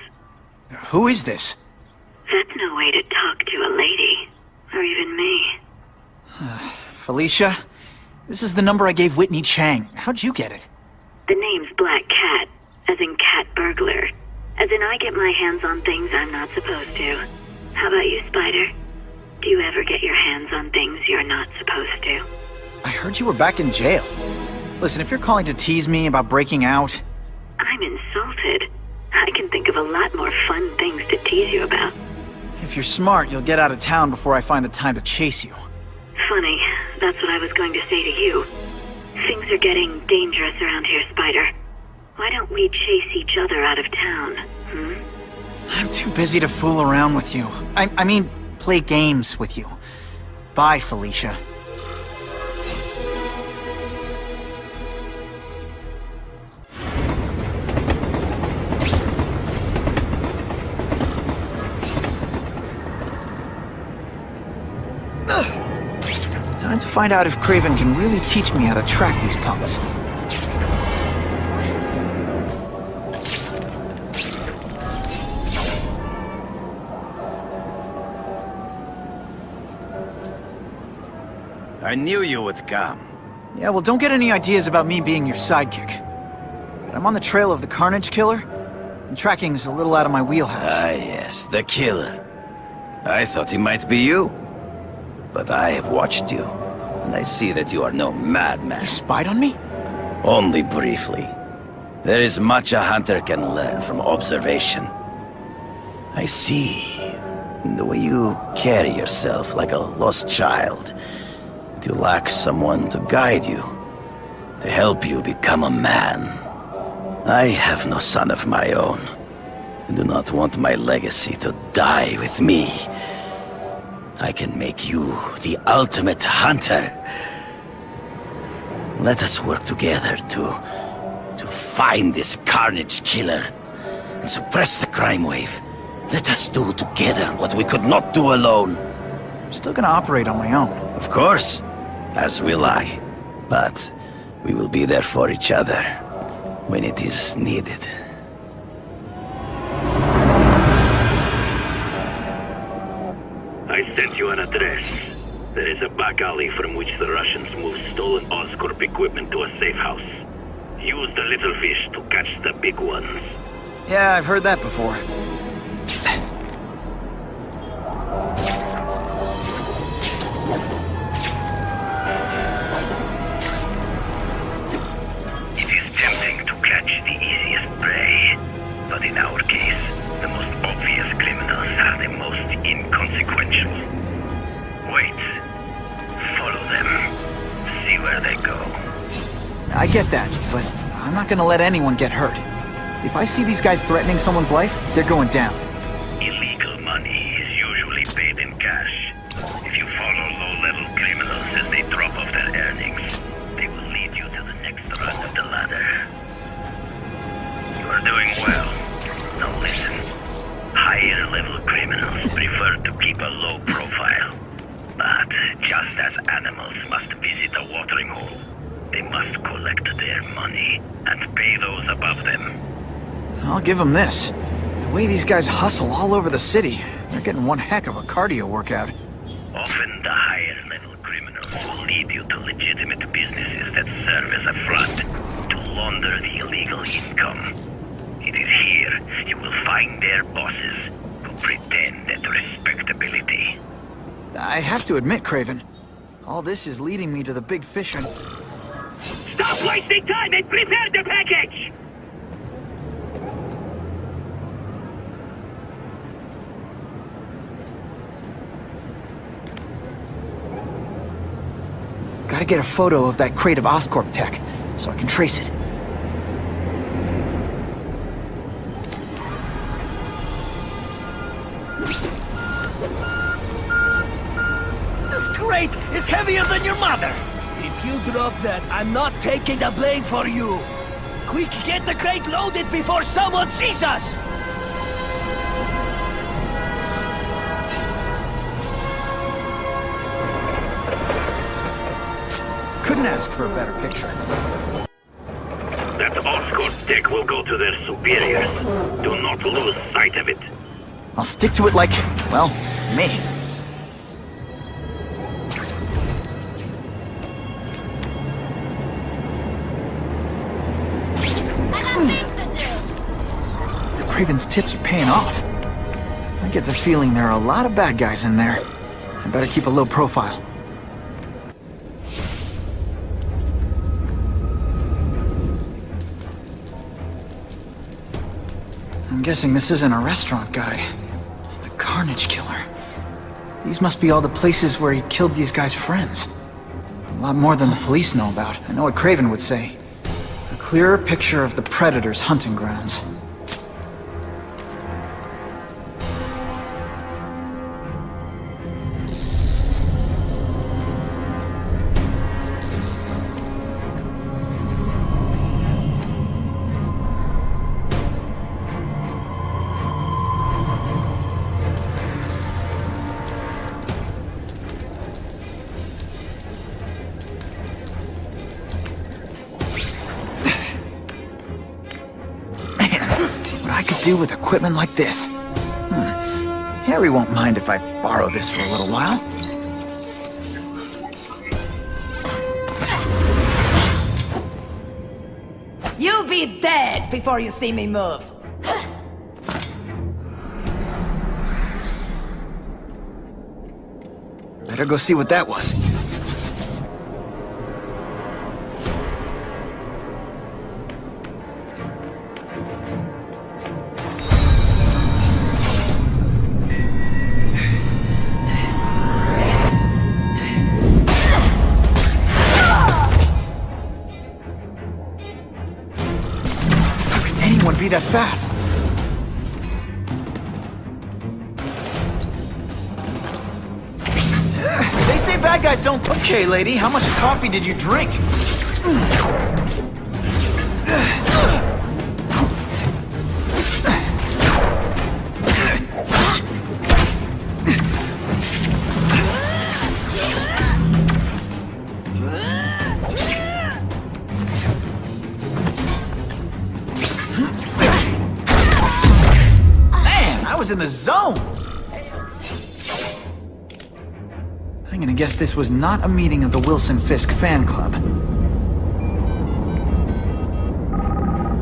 Who is this? That's no way to talk to a lady. Or even me. Felicia? This is the number I gave Whitney Chang. How'd you get it? The name's Black Cat, as in cat burglar. As in I get my hands on things I'm not supposed to. How about you, Spider? Do you ever get your hands on things you're not supposed to? I heard you were back in jail. Listen, if you're calling to tease me about breaking out... I'm insulted. I can think of a lot more fun things to tease you about. If you're smart, you'll get out of town before I find the time to chase you. Funny, that's what I was going to say to you. Things are getting dangerous around here, Spider. Why don't we chase each other out of town, I'm too busy to fool around with you. I mean, play games with you. Bye, Felicia. Time to find out if Craven can really teach me how to track these punks. I knew you would come. Yeah, well, don't get any ideas about me being your sidekick. But I'm on the trail of the Carnage Killer, and tracking's a little out of my wheelhouse. Ah, yes, the killer. I thought he might be you. But I have watched you, and I see that you are no madman. You spied on me? Only briefly. There is much a hunter can learn from observation. I see in the way you carry yourself like a lost child, that you lack someone to guide you, to help you become a man. I have no son of my own, I do not want my legacy to die with me. I can make you the ultimate hunter. Let us work together to find this carnage killer and suppress the crime wave. Let us do together what we could not do alone. I'm still gonna operate on my own. Of course, as will I. But we will be there for each other when it is needed. I sent you an address. There is a back alley from which the Russians move stolen Oscorp equipment to a safe house. Use the little fish to catch the big ones. Yeah, I've heard that before. It is tempting to catch the easiest prey, but in our case, the most obvious criminals are the most inconsequential. Wait. Follow them. See where they go. I get that, but I'm not gonna let anyone get hurt. If I see these guys threatening someone's life, they're going down. Illegal money is usually paid in cash. If you follow low-level criminals as they drop off their earnings, they will lead you to the next rung of the ladder. You are doing well. Now listen. Higher-level criminals prefer to keep a low profile. But just as animals must visit a watering hole, they must collect their money and pay those above them. I'll give them this. The way these guys hustle all over the city, they're getting one heck of a cardio workout. Often the higher-level criminals will lead you to legitimate businesses that serve as a front to launder the illegal income. It is here you will find their bosses who pretend at respectability. I have to admit, Craven, all this is leading me to the big fish and... Stop wasting time and prepare the package! Gotta get a photo of that crate of Oscorp tech, so I can trace it. This crate is heavier than your mother! If you drop that, I'm not taking the blame for you! Quick, get the crate loaded before someone sees us! Couldn't ask for a better picture. That Oscorp tech will go to their superiors. Do not lose sight of it. I'll stick to it like, well, me. Craven's tips are paying off. I get the feeling there are a lot of bad guys in there. I better keep a low profile. I'm guessing this isn't a restaurant guide. The Carnage Killer. These must be all the places where he killed these guys' friends. A lot more than the police know about. I know what Craven would say. A clearer picture of the Predator's hunting grounds. Do with equipment like this. Harry won't mind if I borrow this for a little while. You'll be dead before you see me move. Better go see what that was. Be that fast. bad guys don't... Okay, lady, how much coffee did you drink? Man, I was in the zone! I'm gonna guess this was not a meeting of the Wilson Fisk fan club.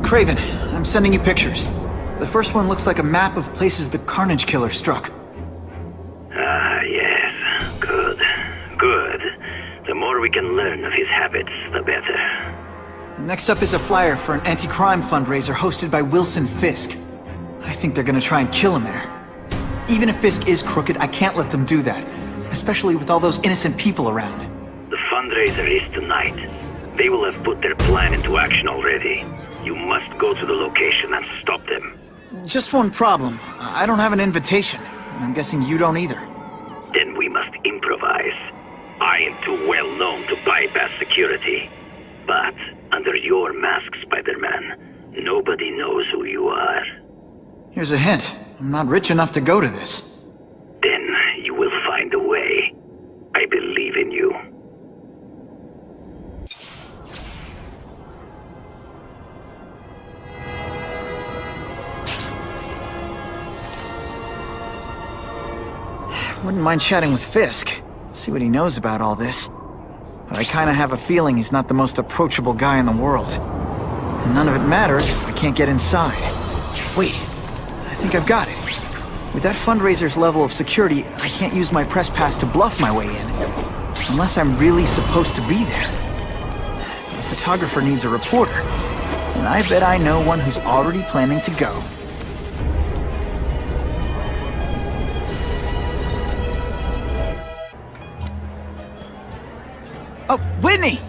Craven, I'm sending you pictures. The first one looks like a map of places the Carnage Killer struck. Ah, yes. Good. Good. The more we can learn of his habits, the better. Next up is a flyer for an anti-crime fundraiser hosted by Wilson Fisk. I think they're gonna try and kill him there. Even if Fisk is crooked, I can't let them do that. Especially with all those innocent people around. The fundraiser is tonight. They will have put their plan into action already. You must go to the location and stop them. Just one problem. I don't have an invitation. I'm guessing you don't either. Then we must improvise. I am too well known to bypass security. But under your mask, Spider-Man, nobody knows who you are. Here's a hint. I'm not rich enough to go to this. Then you will find a way. I believe in you. Wouldn't mind chatting with Fisk. See what he knows about all this. But I kinda have a feeling he's not the most approachable guy in the world. And none of it matters if I can't get inside. Wait, I think I've got it. With that fundraiser's level of security, I can't use my press pass to bluff my way in. Unless I'm really supposed to be there. If a photographer needs a reporter, and I bet I know one who's already planning to go. Oh, Whitney!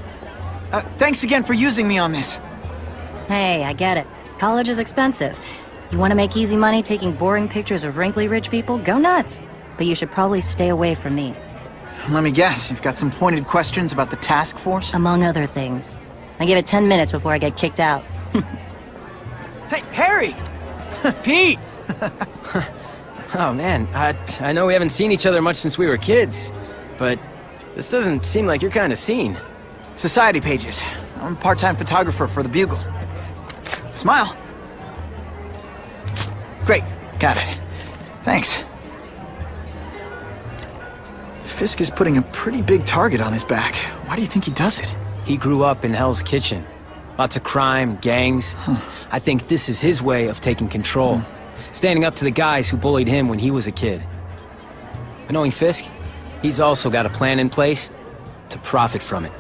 Thanks again for using me on this. Hey, I get it. College is expensive. You want to make easy money taking boring pictures of wrinkly rich people? Go nuts! But you should probably stay away from me. Let me guess, you've got some pointed questions about the task force? Among other things. I give it 10 minutes before I get kicked out. Hey, Harry! Pete! Oh man, I know we haven't seen each other much since we were kids, but this doesn't seem like your kind of scene. Society pages. I'm a part-time photographer for the Bugle. Smile. Great, got it. Thanks. Fisk is putting a pretty big target on his back. Why do you think he does it? He grew up in Hell's Kitchen. Lots of crime, gangs. I think this is his way of taking control. Standing up to the guys who bullied him when he was a kid. But knowing Fisk, he's also got a plan in place to profit from it.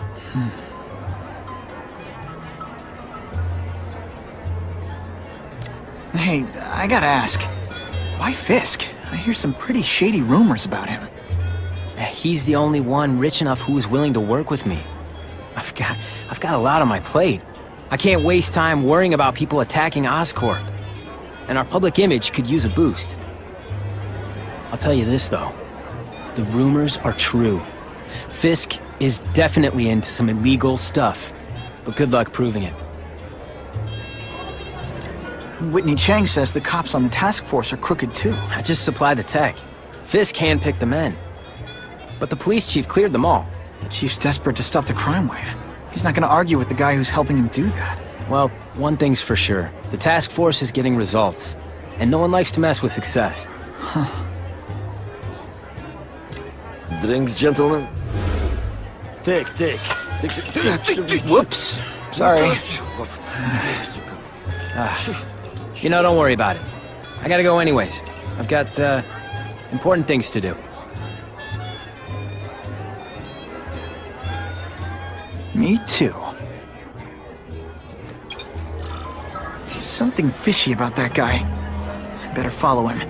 Hey, I gotta ask, why Fisk? I hear some pretty shady rumors about him. He's the only one rich enough who is willing to work with me. I've got a lot on my plate. I can't waste time worrying about people attacking Oscorp. And our public image could use a boost. I'll tell you this, though. The rumors are true. Fisk is definitely into some illegal stuff. But good luck proving it. Whitney Chang says the cops on the task force are crooked too. I just supply the tech. Fisk handpicked the men. But the police chief cleared them all. The chief's desperate to stop the crime wave. He's not gonna argue with the guy who's helping him do that. Well, one thing's for sure. The task force is getting results. And no one likes to mess with success. Drinks, gentlemen? Take. Whoops. Sorry. You know, don't worry about it. I gotta go anyways. I've got, important things to do. Me too. Something fishy about that guy. I better follow him.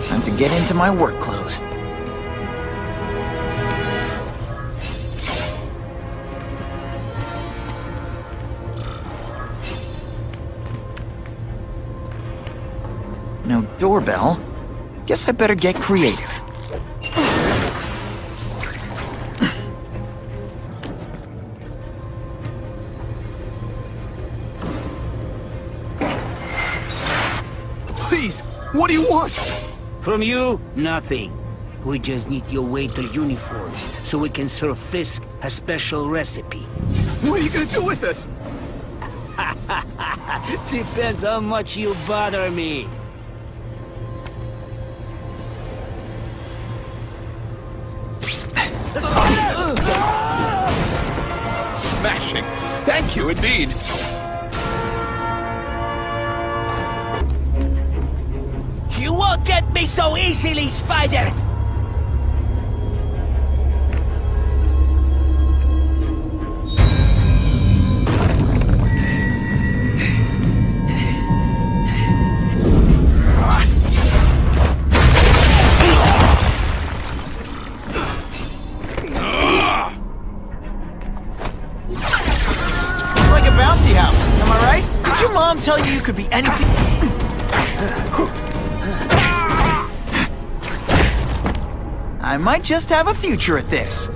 Time to get into my work clothes. doorbell. Guess I better get creative. Please, what do you want? From you, nothing. We just need your waiter uniform so we can serve Fisk a special recipe. What are you gonna do with this? Depends how much you bother me. Smashing. Thank you indeed. You won't get me so easily, Spider! It's like a bouncy house, am I right? Did your mom tell you you could be anything? I might just have a future at this.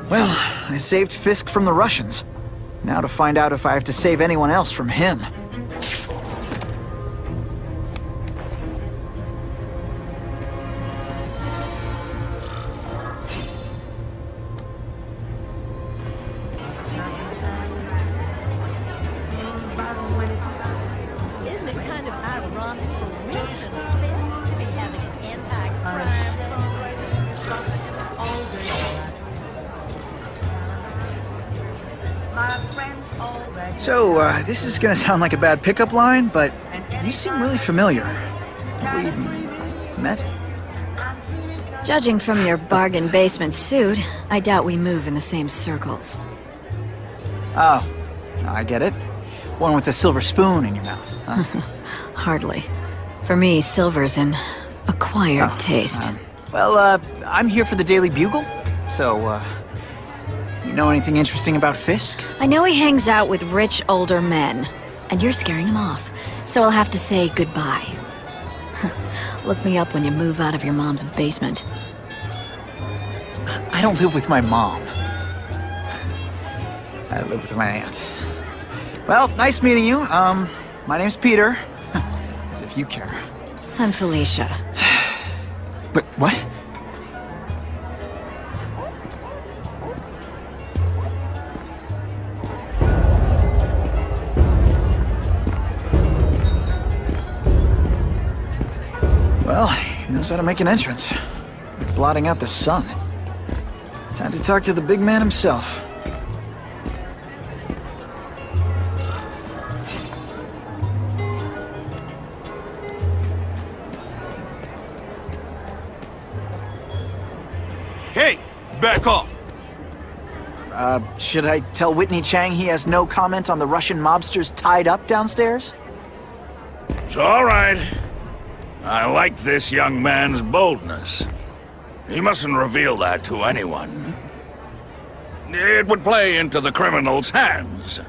Well, I saved Fisk from the Russians. Now to find out if I have to save anyone else from him. Isn't it kind of ironic for Wilson Fisk to be having an anti-crime fundraiser? So, this is gonna sound like a bad pickup line, but you seem really familiar. We met? Judging from your bargain basement suit, I doubt we move in the same circles. Oh, I get it. One with a silver spoon in your mouth, huh? Hardly. For me, silver's an acquired taste. Well, I'm here for the Daily Bugle, so, you know anything interesting about Fisk? I know he hangs out with rich older men, and you're scaring him off, so I'll have to say goodbye. Look me up when you move out of your mom's basement. I don't live with my mom. I live with my aunt. Well, nice meeting you. My name's Peter. As if you care. I'm Felicia. But what? Well, he knows how to make an entrance. Like blotting out the sun. Time to talk to the big man himself. Hey, back off! Should I tell Whitney Chang he has no comment on the Russian mobsters tied up downstairs? It's all right. I like this young man's boldness. He mustn't reveal that to anyone. It would play into the criminals' hands.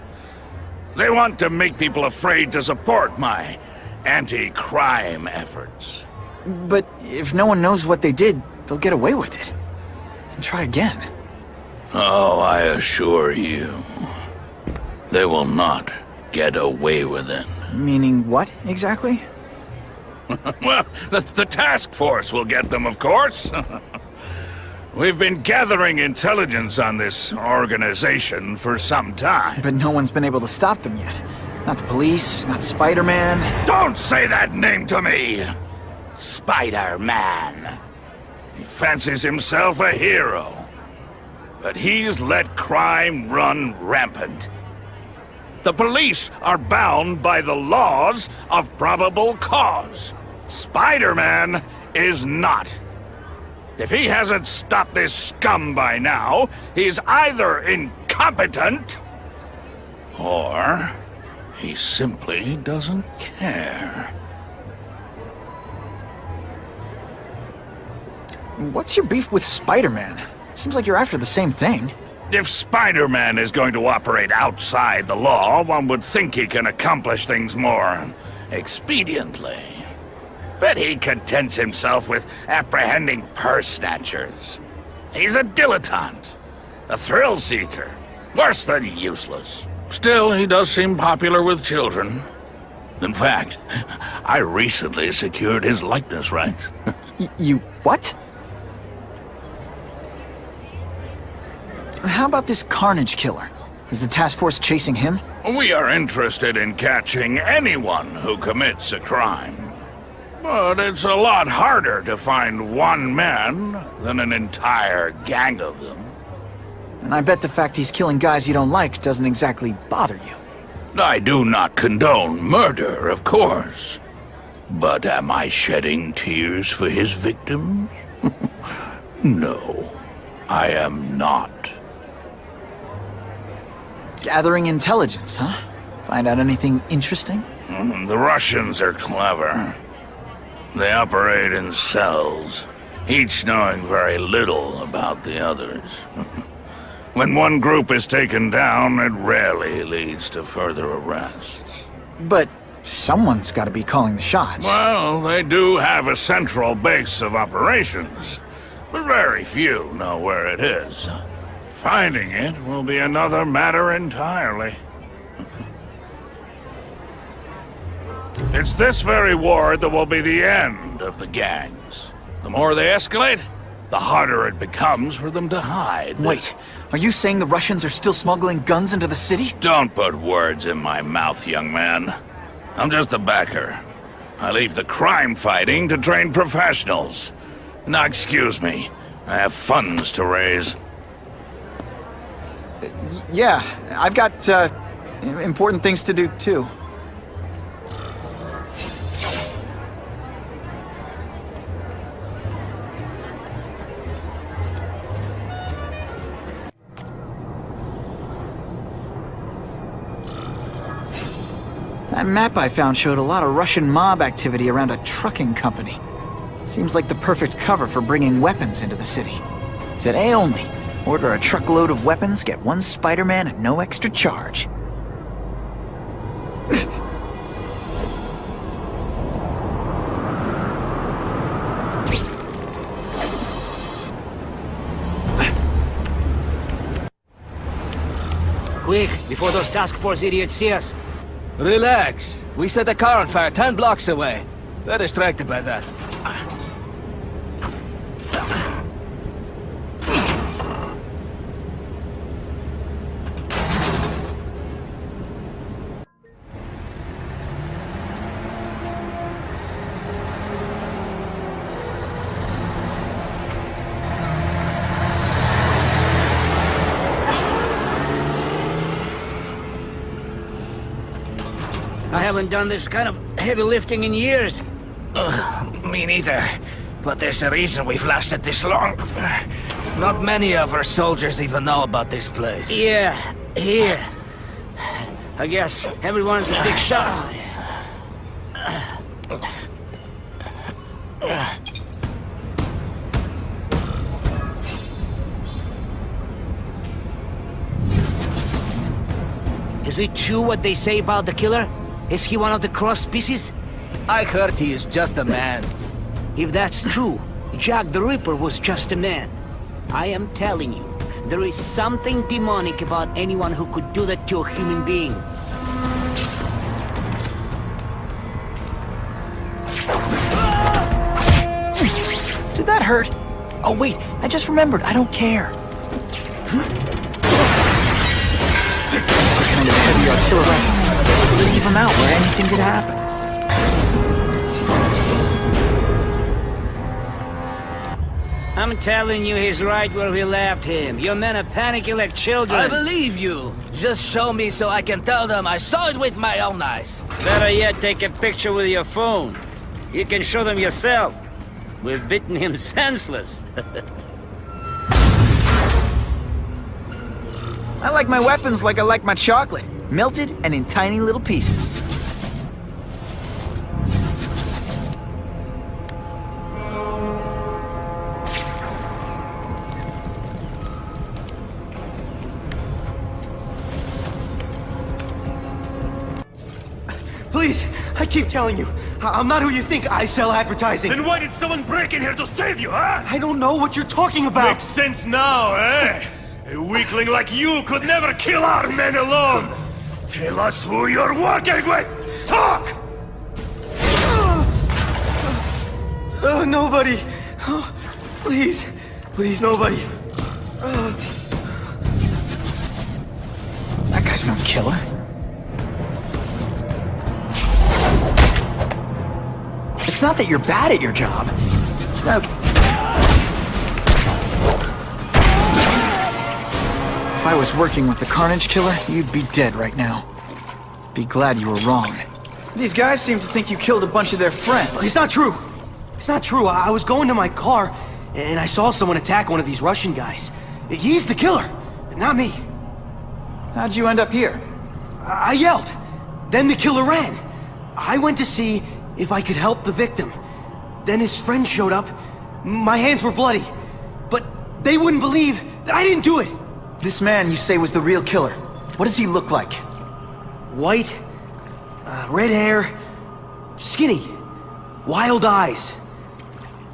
They want to make people afraid to support my anti-crime efforts. But if no one knows what they did, they'll get away with it. And try again. Oh, I assure you, they will not get away with it. Meaning what, exactly? Well, the task force will get them, of course. We've been gathering intelligence on this organization for some time. But no one's been able to stop them yet. Not the police, not Spider-Man. Don't say that name to me! Spider-Man. He fancies himself a hero. But he's let crime run rampant. The police are bound by the laws of probable cause. Spider-Man is not. If he hasn't stopped this scum by now, he's either incompetent, or he simply doesn't care. What's your beef with Spider-Man? Seems like you're after the same thing. If Spider-Man is going to operate outside the law, one would think he can accomplish things more expediently. But he contents himself with apprehending purse snatchers. He's a dilettante, a thrill seeker, worse than useless. Still, he does seem popular with children. In fact, I recently secured his likeness rights. You what? How about this Carnage killer? Is the task force chasing him? We are interested in catching anyone who commits a crime. But it's a lot harder to find one man than an entire gang of them. And I bet the fact he's killing guys you don't like doesn't exactly bother you. I do not condone murder, of course. But am I shedding tears for his victims? No, I am not. Gathering intelligence, huh? Find out anything interesting? The Russians are clever. They operate in cells, each knowing very little about the others. When one group is taken down, it rarely leads to further arrests. But someone's got to be calling the shots. Well, they do have a central base of operations, but very few know where it is. Finding it will be another matter entirely. It's this very war that will be the end of the gangs. The more they escalate, the harder it becomes for them to hide. Wait, are you saying the Russians are still smuggling guns into the city? Don't put words in my mouth, young man. I'm just a backer. I leave the crime fighting to trained professionals. Now, excuse me. I have funds to raise. Yeah, I've got, important things to do, too. That map I found showed a lot of Russian mob activity around a trucking company. Seems like the perfect cover for bringing weapons into the city. Today only. Order a truckload of weapons, get one Spider-Man at no extra charge. Quick, before those task force idiots see us. Relax. We set a car on fire 10 blocks away. They're distracted by that. I haven't done this kind of heavy lifting in years. Me neither. But there's a reason we've lasted this long. Not many of our soldiers even know about this place. Yeah, here. I guess everyone's a big shot. Is it true what they say about the killer? Is he one of the cross species? I heard he is just a man. If that's true, Jack the Ripper was just a man. I am telling you, there is something demonic about anyone who could do that to a human being. Did that hurt? Oh wait, I just remembered, I don't care. Kind of heavy artillery. Leave him out where anything could happen. I'm telling you he's right where we left him. Your men are panicking like children. I believe you. Just show me so I can tell them I saw it with my own eyes. Better yet, take a picture with your phone. You can show them yourself. We've beaten him senseless. I like my weapons like I like my chocolate. Melted and in tiny little pieces. Please, I keep telling you, I'm not who you think. I sell advertising. Then why did someone break in here to save you, huh? I don't know what you're talking about. Makes sense now, eh? A weakling like you could never kill our men alone! Tell us who you're working with! Talk! Nobody. Oh, please. Please, nobody. That guy's no killer. It's not that you're bad at your job. If I was working with the Carnage Killer, you'd be dead right now. Be glad you were wrong. These guys seem to think you killed a bunch of their friends. It's not true. It's not true. I was going to my car, and I saw someone attack one of these Russian guys. He's the killer, not me. How'd you end up here? I yelled. Then the killer ran. I went to see if I could help the victim. Then his friends showed up. My hands were bloody. But they wouldn't believe that I didn't do it. This man you say was the real killer. What does he look like? White, red hair, skinny, wild eyes.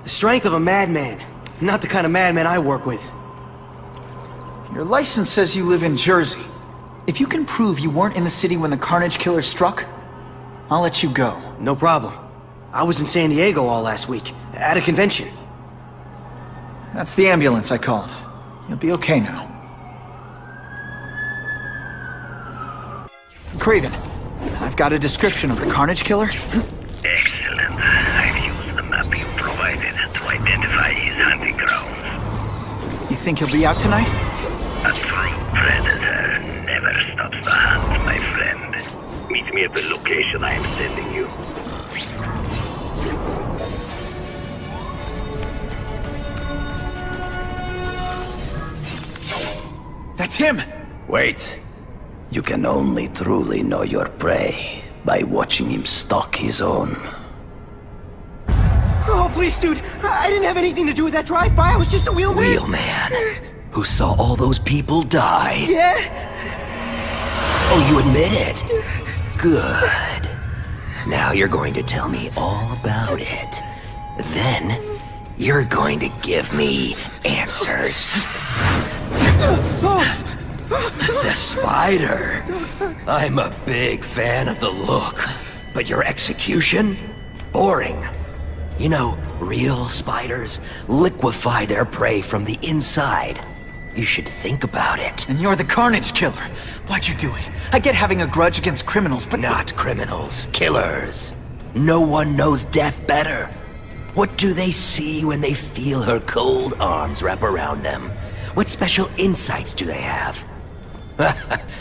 The strength of a madman. Not the kind of madman I work with. Your license says you live in Jersey. If you can prove you weren't in the city when the Carnage Killer struck, I'll let you go. No problem. I was in San Diego all last week, at a convention. That's the ambulance I called. You'll be okay now. Craven, I've got a description of the Carnage Killer. Excellent. I've used the map you provided to identify his hunting grounds. You think he'll be out tonight? A true predator never stops the hunt, my friend. Meet me at the location I am sending you. That's him! Wait. You can only truly know your prey by watching him stalk his own. Oh, please, dude. I didn't have anything to do with that drive-by. I was just a wheelman. Wheelman? Who saw all those people die? Yeah? Oh, you admit it? Good. Now you're going to tell me all about it. Then, you're going to give me answers. The spider. I'm a big fan of the look, but your execution? Boring. You know, real spiders liquefy their prey from the inside. You should think about it. And you're the Carnage Killer. Why'd you do it? I get having a grudge against criminals, but... Not criminals, killers. No one knows death better. What do they see when they feel her cold arms wrap around them? What special insights do they have?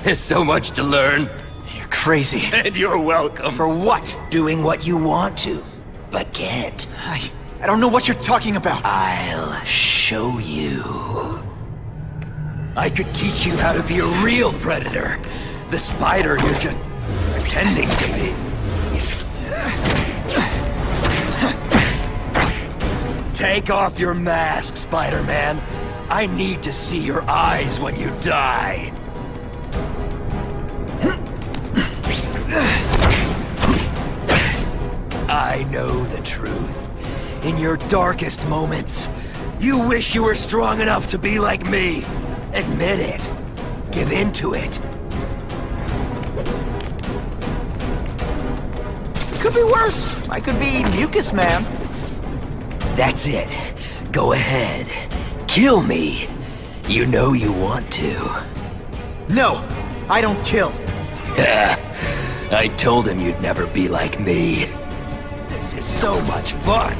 There's so much to learn. You're crazy. And you're welcome. For what? Doing what you want to, but can't. I don't know what you're talking about. I'll show you. I could teach you how to be a real predator. The spider you're just pretending to be. Take off your mask, Spider-Man. I need to see your eyes when you die. I know the truth. In your darkest moments, you wish you were strong enough to be like me. Admit it. Give in to it. Could be worse. I could be Mucus Man. That's it. Go ahead. Kill me. You know you want to. No, I don't kill. I told him you'd never be like me. This is so much fun.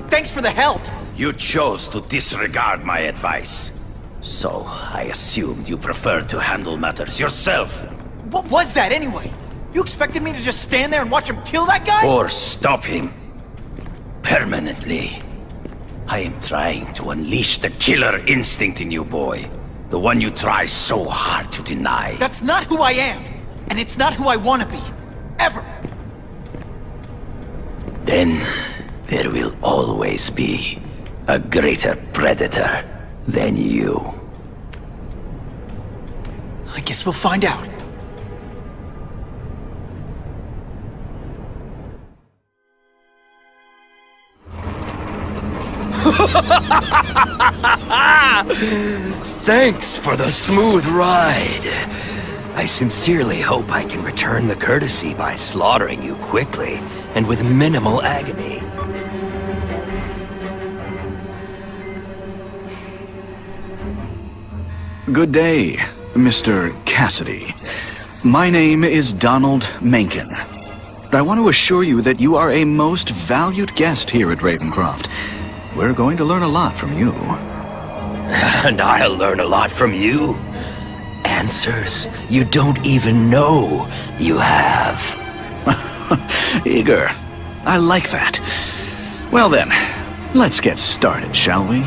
Thanks for the help. You chose to disregard my advice. So, I assumed you preferred to handle matters yourself. What was that anyway? You expected me to just stand there and watch him kill that guy? Or stop him. Permanently. I am trying to unleash the killer instinct in you, boy. The one you try so hard to deny. That's not who I am. And it's not who I want to be. Ever. then there will always be a greater predator than you. I guess we'll find out. Thanks for the smooth ride. I sincerely hope I can return the courtesy by slaughtering you quickly and with minimal agony. Good day, Mr. Cassidy. My name is Donald Mencken. I want to assure you that you are a most valued guest here at Ravencroft. We're going to learn a lot from you. And I'll learn a lot from you. Answers you don't even know you have. Eager. I like that. Well then, let's get started, shall we?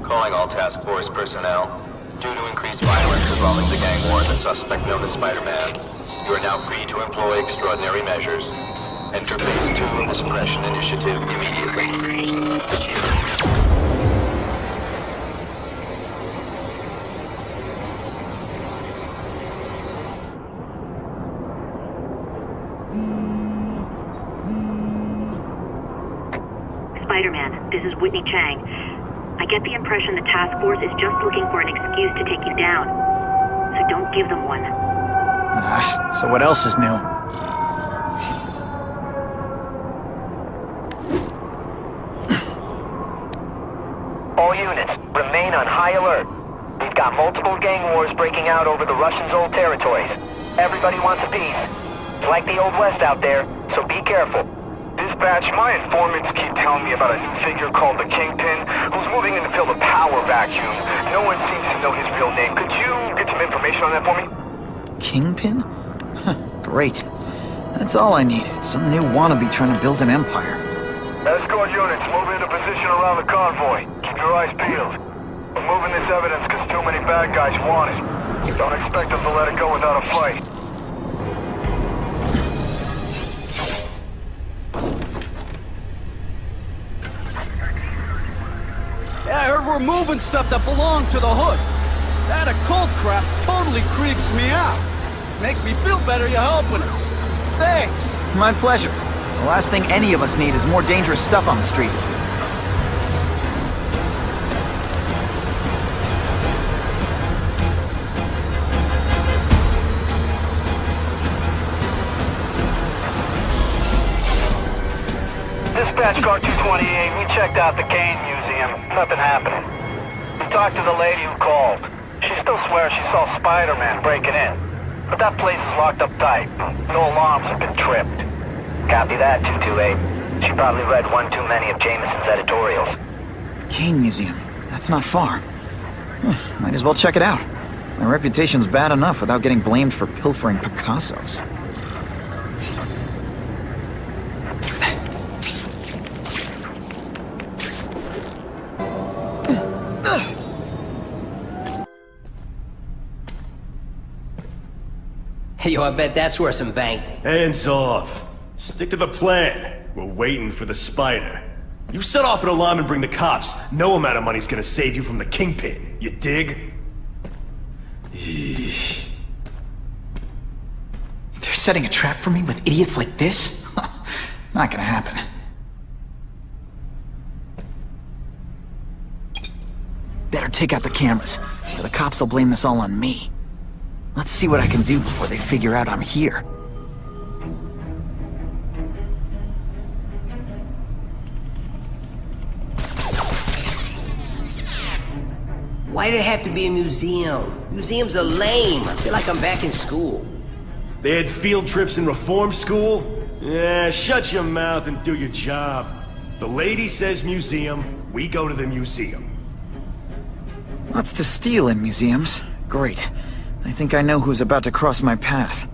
Calling all task force personnel. Due to increased violence involving the gang war and the suspect known as Spider-Man, you are now free to employ extraordinary measures. Enter Phase 2 of the Suppression Initiative immediately. Spider-Man, this is Whitney Chang. I get the impression the task force is just looking for an excuse to take you down. So don't give them one. So what else is new? All units, remain on high alert. We've got multiple gang wars breaking out over the Russians' old territories. Everybody wants a piece. It's like the Old West out there, so be careful. Dispatch, my informants keep telling me about a new figure called the Kingpin, who's moving in to fill the power vacuum. No one seems to know his real name. Could you get some information on that for me? Kingpin? Great. That's all I need. Some new wannabe trying to build an empire. Escort units, move into position around the convoy. Keep your eyes peeled. We're moving this evidence because too many bad guys want it. Don't expect them to let it go without a fight. Yeah, I heard we're moving stuff that belonged to the Hood. That occult crap totally creeps me out. Makes me feel better you're helping us. Thanks. My pleasure. The last thing any of us need is more dangerous stuff on the streets. Dispatch car 228, we checked out the Kane Museum. Nothing happening. We talked to the lady who called. She still swears she saw Spider-Man breaking in. But that place is locked up tight. No alarms have been tripped. Copy that, 228. She probably read one too many of Jameson's editorials. Kane Museum. That's not far. Might as well check it out. My reputation's bad enough without getting blamed for pilfering Picassos. Hey, yo, I bet that's worth some bank. Hands off. Stick to the plan. We're waiting for the spider. You set off an alarm and bring the cops. No amount of money's gonna save you from the Kingpin. You dig? They're setting a trap for me with idiots like this? Not gonna happen. Better take out the cameras, or the cops will blame this all on me. Let's see what I can do before they figure out I'm here. Why did it have to be a museum? Museums are lame. I feel like I'm back in school. They had field trips in reform school? Yeah, shut your mouth and do your job. The lady says museum, we go to the museum. Lots to steal in museums. Great. I think I know who's about to cross my path.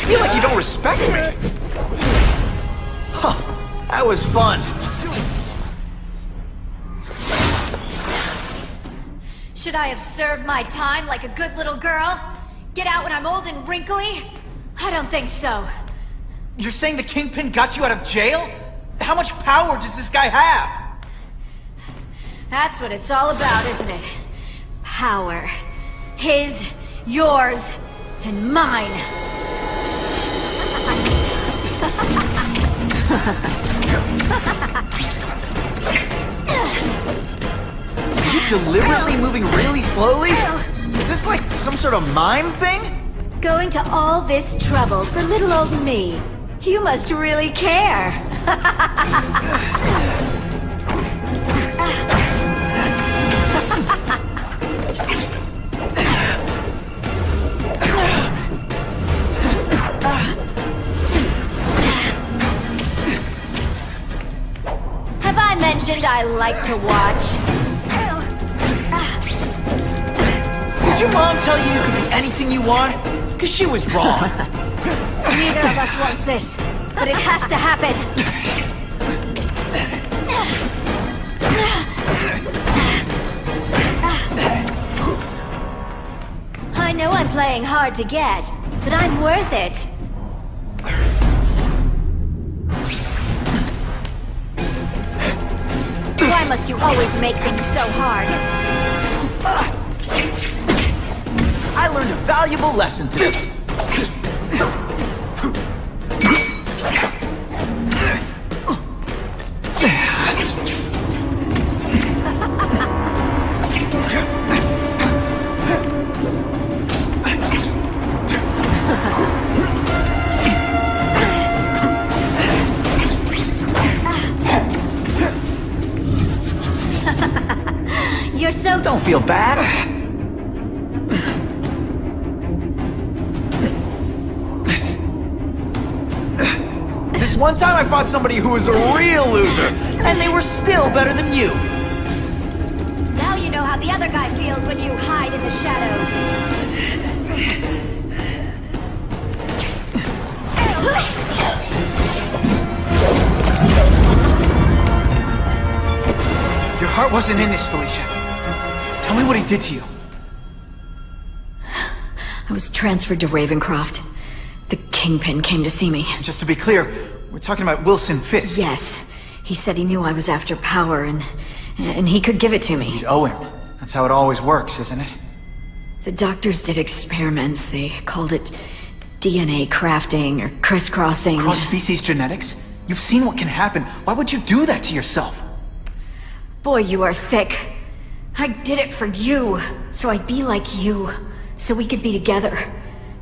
feel like you don't respect me. Huh, that was fun. Should I have served my time like a good little girl? Get out when I'm old and wrinkly? I don't think so. You're saying the Kingpin got you out of jail? How much power does this guy have? That's what it's all about, isn't it? Power. His, yours, and mine. Are you deliberately moving really slowly? Is this like some sort of mime thing? Going to all this trouble for little old me. You must really care. Have I mentioned I like to watch? Did your mom tell you could be anything you want? Because she was wrong. Neither of us wants this, but it has to happen. I know I'm playing hard to get, but I'm worth it. Why must you always make things so hard? I learned a valuable lesson today. You're so... Don't feel bad. This one time I fought somebody who was a real loser, and they were still better than you. Now you know how the other guy feels when you hide in the shadows. Your heart wasn't in this, Felicia. Tell me what he did to you. I was transferred to Ravencroft. The Kingpin came to see me. Just to be clear, we're talking about Wilson Fisk. Yes. He said he knew I was after power and he could give it to me. You'd owe him. That's how it always works, isn't it? The doctors did experiments. They called it DNA crafting or crisscrossing. Cross-species genetics? You've seen what can happen. Why would you do that to yourself? Boy, you are thick. I did it for you, so I'd be like you, so we could be together.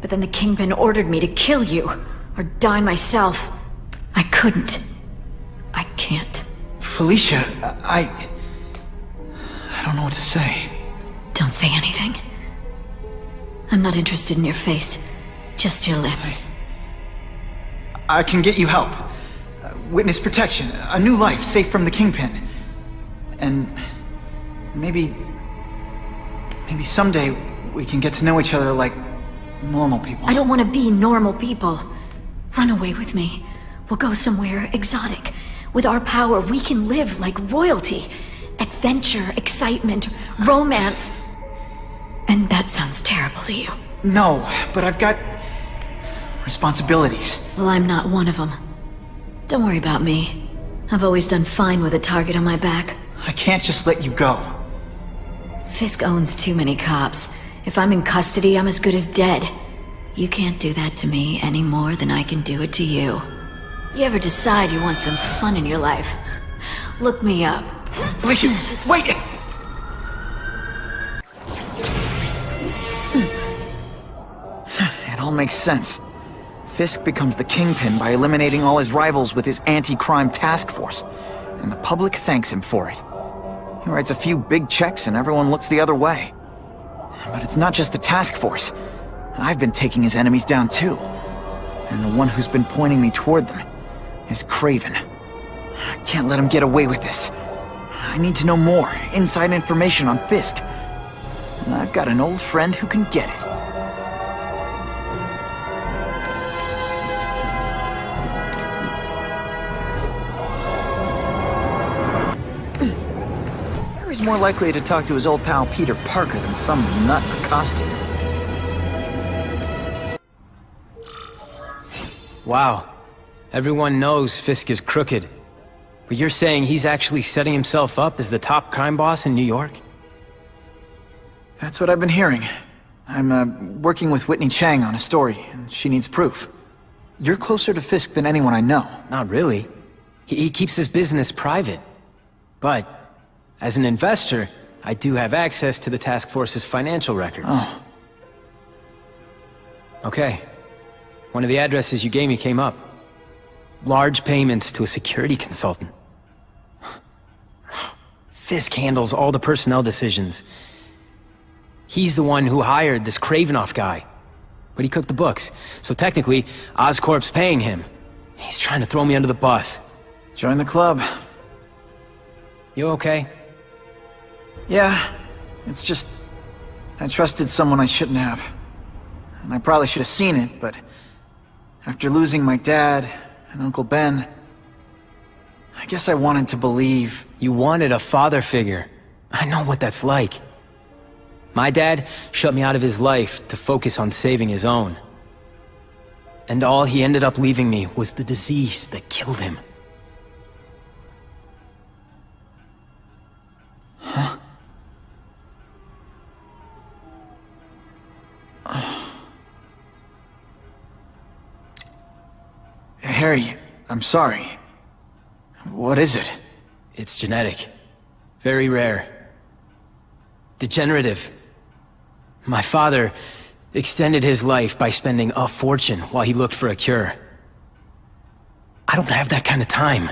But then the Kingpin ordered me to kill you, or die myself. I couldn't. I can't. Felicia, I don't know what to say. Don't say anything. I'm not interested in your face, just your lips. I can get you help. Witness protection, a new life safe from the Kingpin. And maybe someday we can get to know each other like normal people. I don't want to be normal people. Run away with me. We'll go somewhere exotic. With our power, we can live like royalty. Adventure, excitement, romance. And that sounds terrible to you. No, but I've got responsibilities. Well, I'm not one of them. Don't worry about me. I've always done fine with a target on my back. I can't just let you go. Fisk owns too many cops. If I'm in custody, I'm as good as dead. You can't do that to me any more than I can do it to you. You ever decide you want some fun in your life? Look me up. Felicia, wait! It all makes sense. Fisk becomes the Kingpin by eliminating all his rivals with his anti-crime task force, and the public thanks him for it. He writes a few big checks and everyone looks the other way. But it's not just the task force. I've been taking his enemies down too. And the one who's been pointing me toward them is Craven. I can't let him get away with this. I need to know more, inside information on Fisk. And I've got an old friend who can get it. more likely to talk to his old pal Peter Parker than some nut in a costume. Wow. Everyone knows Fisk is crooked. But you're saying he's actually setting himself up as the top crime boss in New York? That's what I've been hearing. I'm working with Whitney Chang on a story, and she needs proof. You're closer to Fisk than anyone I know. Not really. He keeps his business private. But, as an investor, I do have access to the task force's financial records. Oh. Okay. One of the addresses you gave me came up. Large payments to a security consultant. Fisk handles all the personnel decisions. He's the one who hired this Kravinoff guy. But he cooked the books, so technically, Oscorp's paying him. He's trying to throw me under the bus. Join the club. You okay? Yeah, it's just... I trusted someone I shouldn't have. And I probably should have seen it, but... after losing my dad and Uncle Ben... I guess I wanted to believe... You wanted a father figure. I know what that's like. My dad shut me out of his life to focus on saving his own. And all he ended up leaving me was the disease that killed him. Huh? Harry, I'm sorry. What is it? It's genetic. Very rare. Degenerative. My father extended his life by spending a fortune while he looked for a cure. I don't have that kind of time.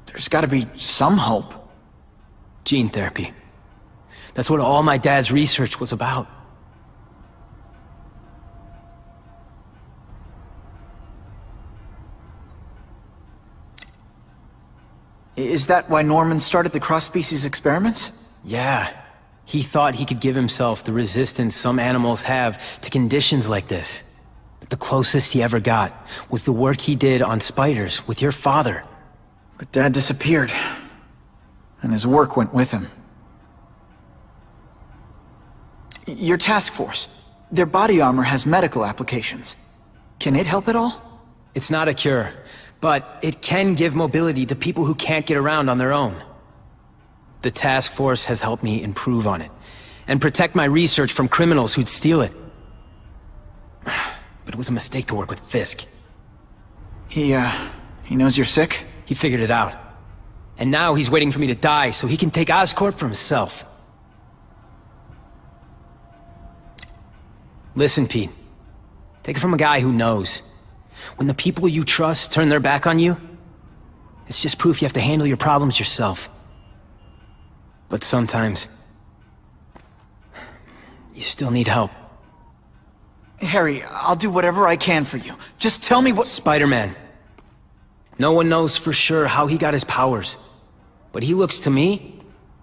There's gotta be some hope. Gene therapy. That's what all my dad's research was about. Is that why Norman started the cross-species experiments? Yeah. He thought he could give himself the resistance some animals have to conditions like this. But the closest he ever got was the work he did on spiders with your father. But Dad disappeared. And his work went with him. Your task force. Their body armor has medical applications. Can it help at all? It's not a cure, but it can give mobility to people who can't get around on their own. The task force has helped me improve on it, and protect my research from criminals who'd steal it. But it was a mistake to work with Fisk. He knows you're sick? He figured it out. And now he's waiting for me to die so he can take Oscorp for himself. Listen, Pete. Take it from a guy who knows. When the people you trust turn their back on you, it's just proof you have to handle your problems yourself. But sometimes, you still need help. Harry, I'll do whatever I can for you. Just tell me what— Spider-Man. No one knows for sure how he got his powers. But he looks to me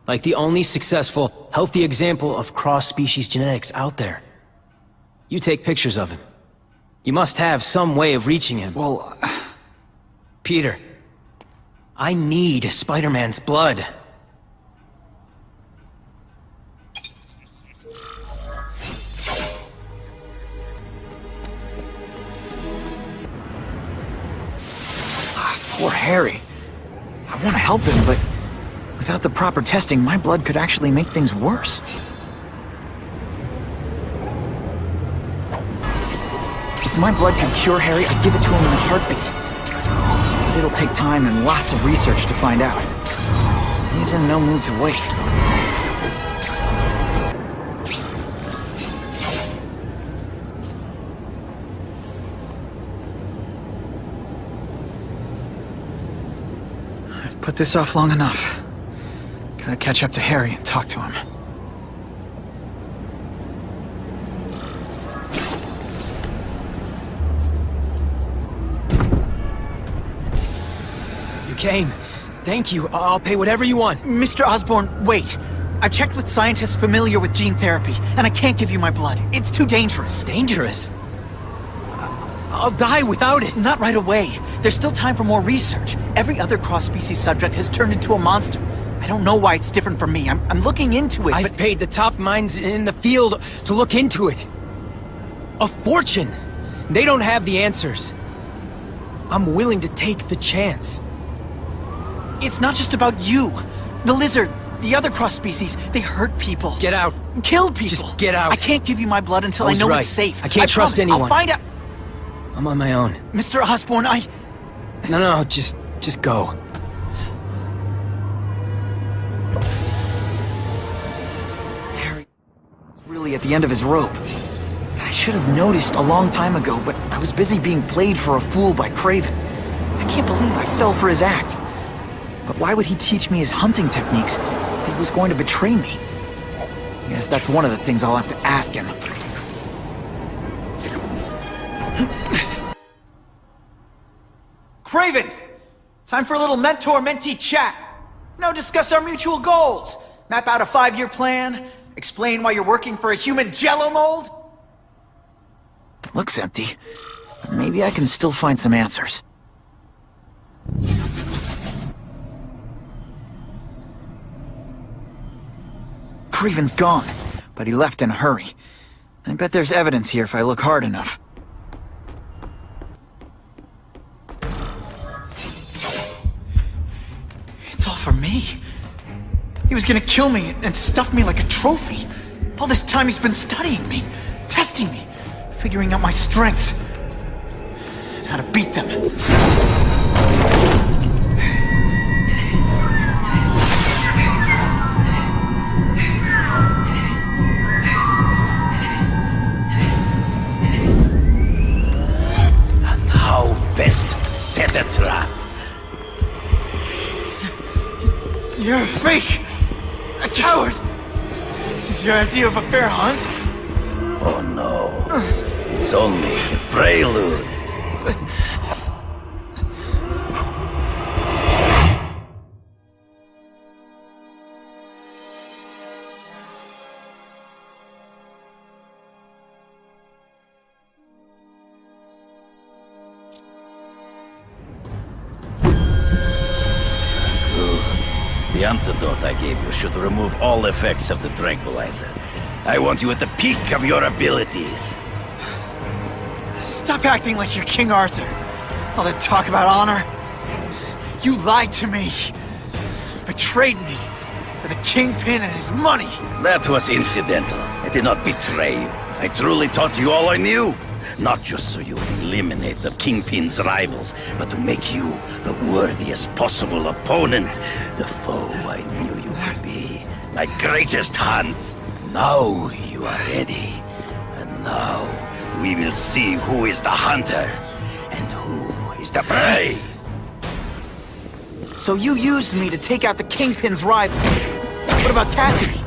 like the only successful, healthy example of cross-species genetics out there. You take pictures of him. You must have some way of reaching him. Well... Peter, I need Spider-Man's blood. Poor Harry. I want to help him, but without the proper testing, my blood could actually make things worse. If my blood could cure Harry, I'd give it to him in a heartbeat. But it'll take time and lots of research to find out. He's in no mood to wait. Put this off long enough. Gotta catch up to Harry and talk to him. You came. Thank you. I'll pay whatever you want. Mr. Osborn, wait. I've checked with scientists familiar with gene therapy, and I can't give you my blood. It's too dangerous. Dangerous? I'll die without it. Not right away. There's still time for more research. Every other cross-species subject has turned into a monster. I don't know why it's different from me. I'm looking into it, I've paid the top minds in the field to look into it. A fortune! They don't have the answers. I'm willing to take the chance. It's not just about you. The lizard, the other cross species, they hurt people. Get out. Kill people. Just get out. I can't give you my blood until I know it's safe. I can't trust promise. anyone. I'll find out. I'm on my own. Mr. Osborn, No, just go. Harry is really at the end of his rope. I should have noticed a long time ago, but I was busy being played for a fool by Craven. I can't believe I fell for his act. But why would he teach me his hunting techniques if he was going to betray me? Yes, that's one of the things I'll have to ask him. Craven! Time for a little mentor-mentee chat. Discuss our mutual goals. Map out a 5-year plan. Explain why you're working for a human jello mold. Looks empty. Maybe I can still find some answers. Craven's gone, but he left in a hurry. I bet there's evidence here if I look hard enough. It's all for me. He was gonna kill me and stuff me like a trophy. All this time he's been studying me, testing me, figuring out my strengths, and how to beat them. Best to set a trap. You're a fake! A coward! This is your idea of a fair hunt? Oh no. It's only the prelude. The antidote I gave you should remove all effects of the tranquilizer. I want you at the peak of your abilities. Stop acting like you're King Arthur. All that talk about honor. You lied to me. Betrayed me. For the Kingpin and his money. That was incidental. I did not betray you. I truly taught you all I knew. Not just so you would eliminate the Kingpin's rivals, but to make you the worthiest possible opponent. The foe I knew you would be. My greatest hunt. Now you are ready. And now we will see who is the hunter and who is the prey. So you used me to take out the Kingpin's rival. What about Cassidy?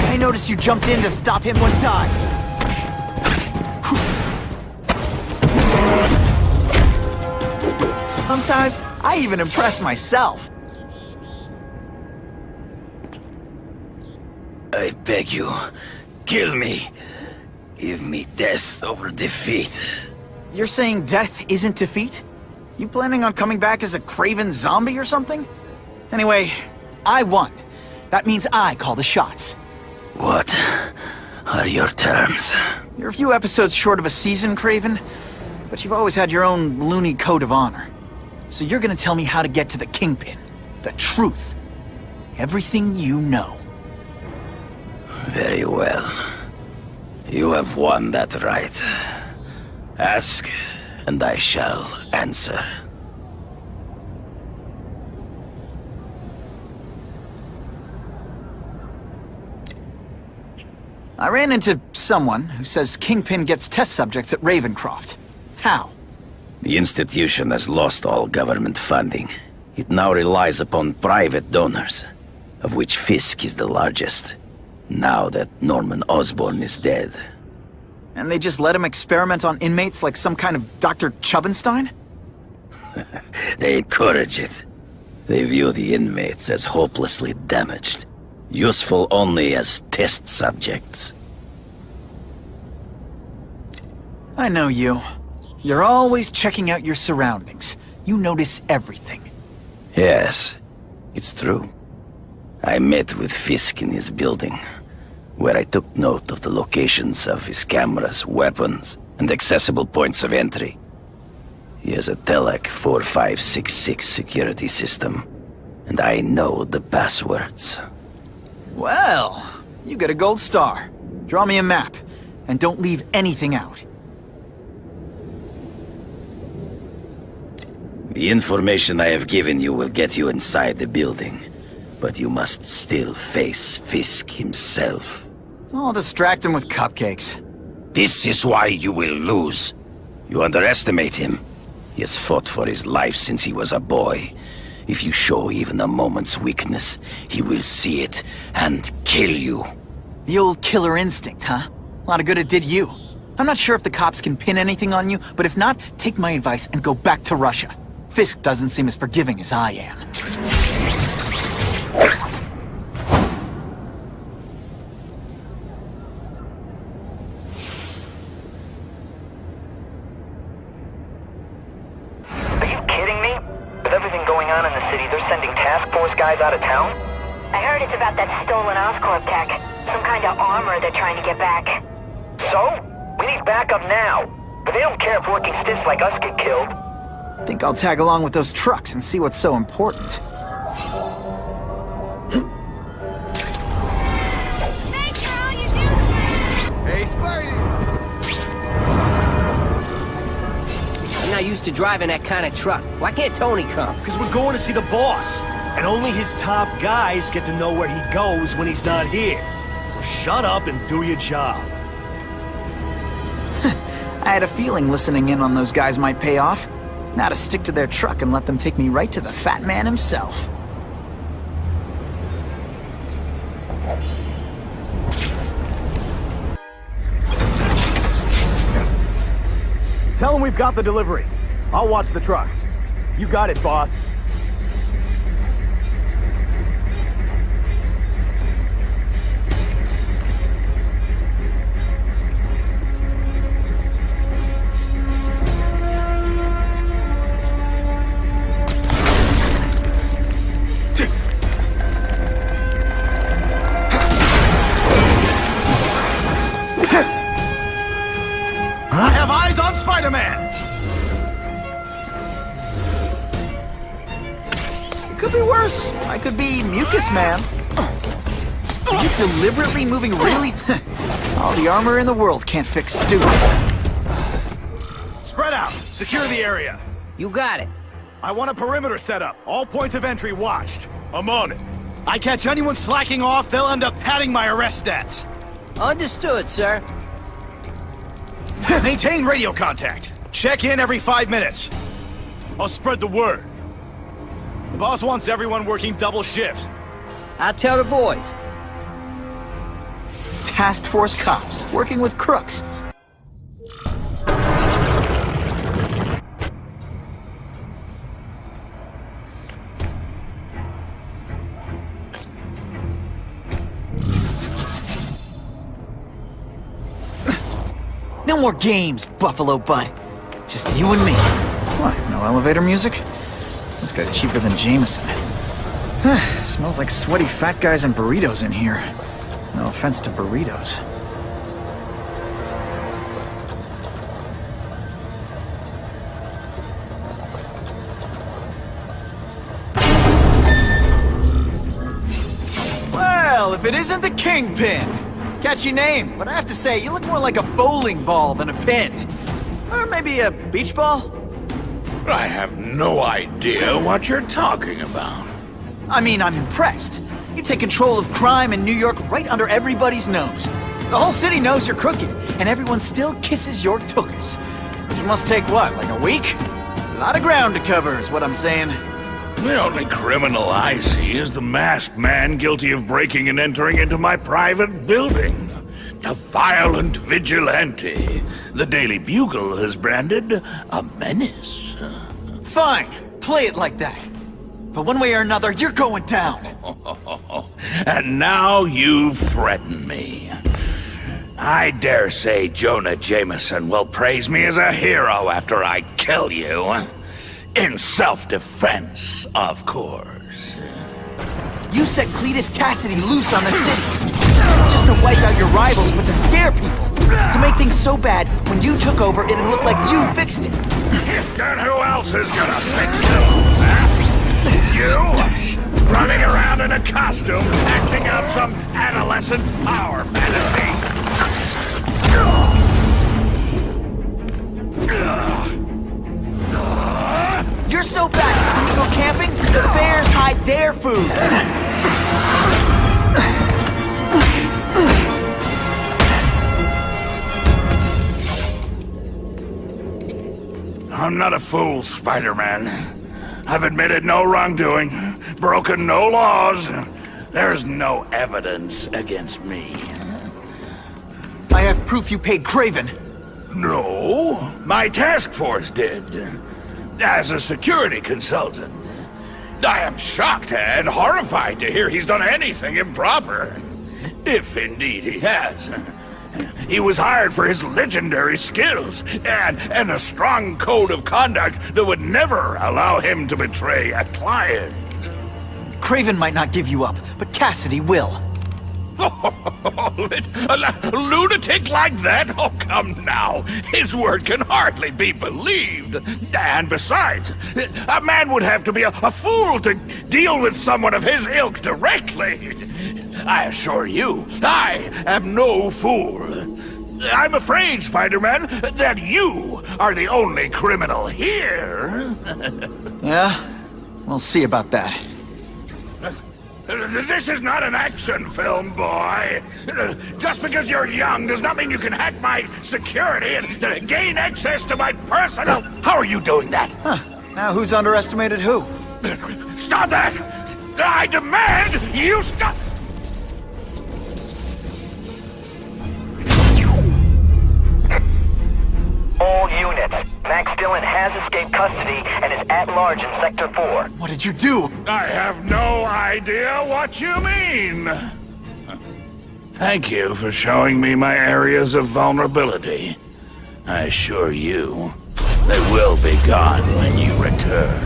I noticed you jumped in to stop him when he dies. Sometimes, I even impress myself. I beg you, kill me. Give me death over defeat. You're saying death isn't defeat? You planning on coming back as a craven zombie or something? Anyway, I won. That means I call the shots. What are your terms? You're a few episodes short of a season, Craven, but you've always had your own loony code of honor. So you're gonna tell me how to get to the Kingpin. The truth. Everything you know. Very well. You have won that right. Ask, and I shall answer. I ran into someone who says Kingpin gets test subjects at Ravencroft. How? The institution has lost all government funding. It now relies upon private donors, of which Fisk is the largest, now that Norman Osborn is dead. And they just let him experiment on inmates like some kind of Dr. Chubbenstein? They encourage it. They view the inmates as hopelessly damaged, useful only as test subjects. I know you. You're always checking out your surroundings. You notice everything. Yes, it's true. I met with Fisk in his building, where I took note of the locations of his cameras, weapons, and accessible points of entry. He has a Telec 4566 security system, and I know the passwords. Well, you get a gold star. Draw me a map, and don't leave anything out. The information I have given you will get you inside the building, but you must still face Fisk himself. I'll distract him with cupcakes. This is why you will lose. You underestimate him. He has fought for his life since he was a boy. If you show even a moment's weakness, he will see it and kill you. The old killer instinct, huh? A lot of good it did you. I'm not sure if the cops can pin anything on you, but if not, take my advice and go back to Russia. Fisk doesn't seem as forgiving as I am. Are you kidding me? With everything going on in the city, they're sending task force guys out of town? I heard it's about that stolen Oscorp tech. Some kind of armor they're trying to get back. So? We need backup now. But they don't care if working stiffs like us get killed. Think I'll tag along with those trucks and see what's so important. Thanks for all you do! Hey, Spidey! I'm not used to driving that kind of truck. Why can't Tony come? Because we're going to see the boss. And only his top guys get to know where he goes when he's not here. So shut up and do your job. I had a feeling listening in on those guys might pay off. Now to stick to their truck and let them take me right to the fat man himself. Tell him we've got the delivery. I'll watch the truck. You got it, boss. I have eyes on Spider-Man! It could be worse. I could be Mucus Man. Are you deliberately moving really... All the armor in the world can't fix stupid. Spread out! Secure the area! You got it. I want a perimeter set up. All points of entry watched. I'm on it. I catch anyone slacking off, they'll end up padding my arrest stats. Understood, sir. Maintain radio contact. Check in every 5 minutes. I'll spread the word. The boss wants everyone working double shifts. I'll tell the boys. Task Force cops, working with crooks. No more games, Buffalo Butt. Just you and me. What, no elevator music? This guy's cheaper than Jameson. Smells like sweaty fat guys and burritos in here. No offense to burritos. Well, if it isn't the Kingpin! Catchy name, but I have to say, you look more like a bowling ball than a pin. Or maybe a beach ball? I have no idea what you're talking about. I mean, I'm impressed. You take control of crime in New York right under everybody's nose. The whole city knows you're crooked, and everyone still kisses your tuchus. Which must take what, like a week? A lot of ground to cover is what I'm saying. The only criminal I see is the masked man guilty of breaking and entering into my private building. A violent vigilante. The Daily Bugle has branded a menace. Fine, play it like that. But one way or another, you're going down. And now you threaten me. I dare say Jonah Jameson will praise me as a hero after I kill you. In self-defense, of course. You set Cletus Cassidy loose on the city. Not just to wipe out your rivals, but to scare people. To make things so bad, when you took over, it'd look like you fixed it. And who else is gonna fix it? Huh? You? Running around in a costume, acting out some adolescent power fantasy. You're so fast, when you go camping, the bears hide their food. I'm not a fool, Spider-Man. I've admitted no wrongdoing, broken no laws. There's no evidence against me. I have proof you paid Craven. No, my task force did. As a security consultant. I am shocked and horrified to hear he's done anything improper. If indeed he has. He was hired for his legendary skills and a strong code of conduct that would never allow him to betray a client. Craven might not give you up, but Cassidy will. A lunatic like that? Oh, come now. His word can hardly be believed. And besides, a man would have to be a fool to deal with someone of his ilk directly. I assure you, I am no fool. I'm afraid, Spider-Man, that you are the only criminal here. Yeah? We'll see about that. This is not an action film, boy. Just because you're young does not mean you can hack my security and gain access to my personal... How are you doing that? Huh. Now who's underestimated who? Stop that! I demand you stop... All units. Max Dillon has escaped custody and is at large in Sector 4. What did you do? I have no idea what you mean. Thank you for showing me my areas of vulnerability. I assure you, they will be gone when you return.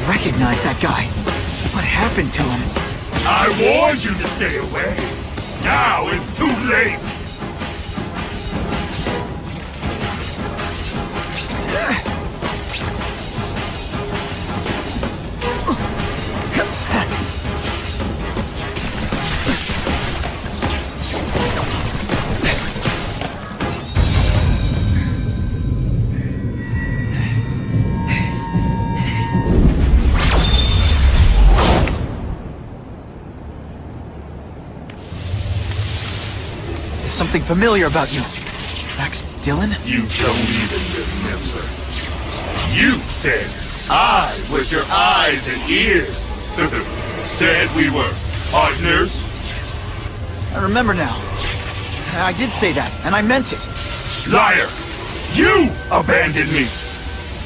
Recognize that guy. What happened to him? I warned you to stay away. Now it's too late. Something familiar about you. Max Dillon? You don't even remember. You said I was your eyes and ears. Said we were partners. I remember now. I did say that, and I meant it. Liar! You abandoned me!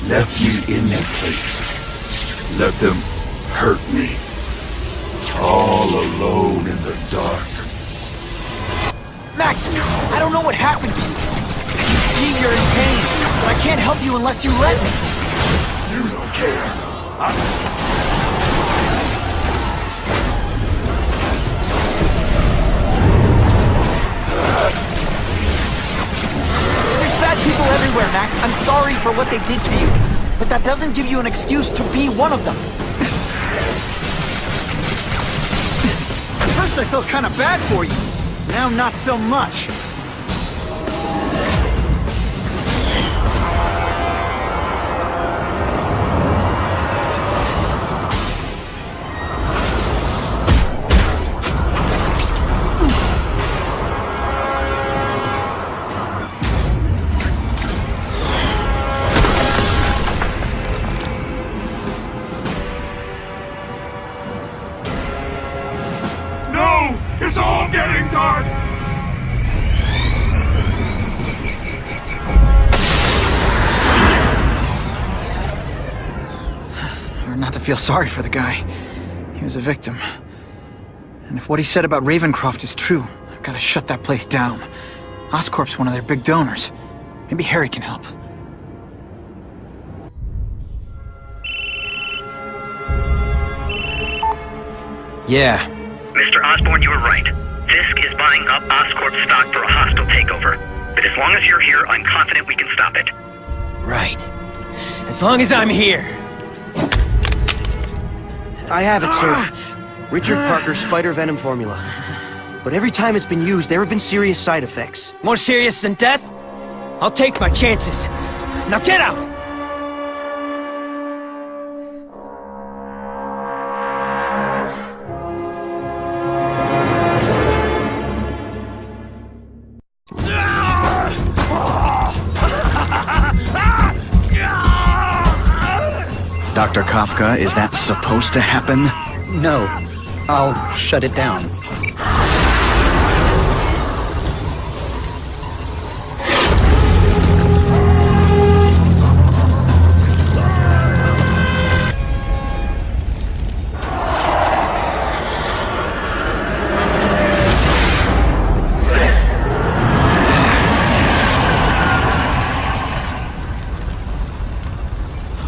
Left me in that place. Let them hurt me. All alone in the dark. Max, I don't know what happened to you. I can see you're in pain, but I can't help you unless you let me. You don't care. There's bad people everywhere, Max. I'm sorry for what they did to you. But that doesn't give you an excuse to be one of them. At first I felt kind of bad for you. Now not so much. It's all getting dark! Not to feel sorry for the guy. He was a victim. And if what he said about Ravencroft is true, I've got to shut that place down. Oscorp's one of their big donors. Maybe Harry can help. Yeah. Mr. Osborn, you were right. Fisk is buying up Oscorp stock for a hostile takeover. But as long as you're here, I'm confident we can stop it. Right. As long as I'm here. I have it, sir. Richard Parker's spider venom formula. But every time it's been used, there have been serious side effects. More serious than death? I'll take my chances. Now get out! Dr. Kafka, is that supposed to happen? No. I'll shut it down.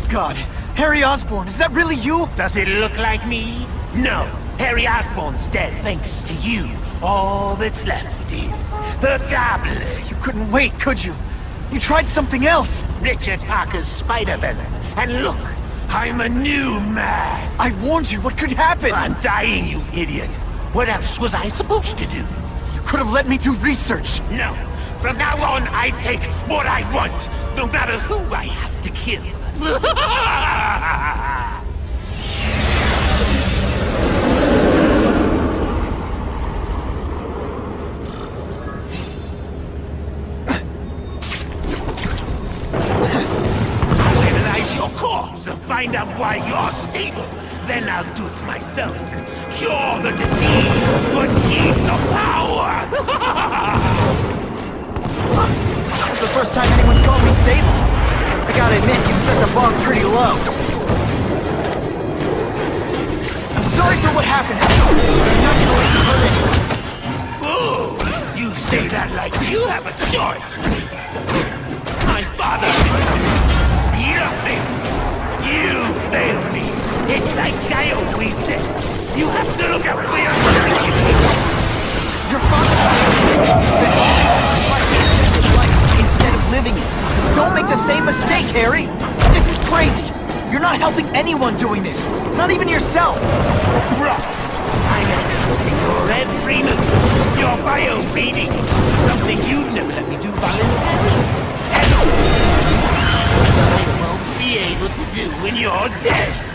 God, Harry Osborn, is that really you? Does it look like me? No. Harry Osborn's dead thanks to you. All that's left is the Goblin. You couldn't wait, could you? You tried something else. Richard Parker's spider venom. And look, I'm a new man. I warned you, what could happen? I'm dying, you idiot. What else was I supposed to do? You could have let me do research. No. From now on, I take what I want, no matter who I have to kill. Analyze your corpse and find out why you're stable. Then I'll do it myself. Cure the disease, but keep the power. It's the first time anyone's called me stable. I gotta admit, you set the bar pretty low. I'm sorry for what happened to you. I'm not gonna let you hurt anyone. Ooh, you say that like you have a choice. My father did nothing. You failed me. It's like I always said. You have to look out for yourself. Your father spent all his life instead of living it. Don't make the same mistake, Harry! This is crazy! You're not helping anyone doing this! Not even yourself! Bro, I'm analyzing your every move. Your bio reading. Something you'd never let me do voluntarily. And I won't be able to do when you're dead.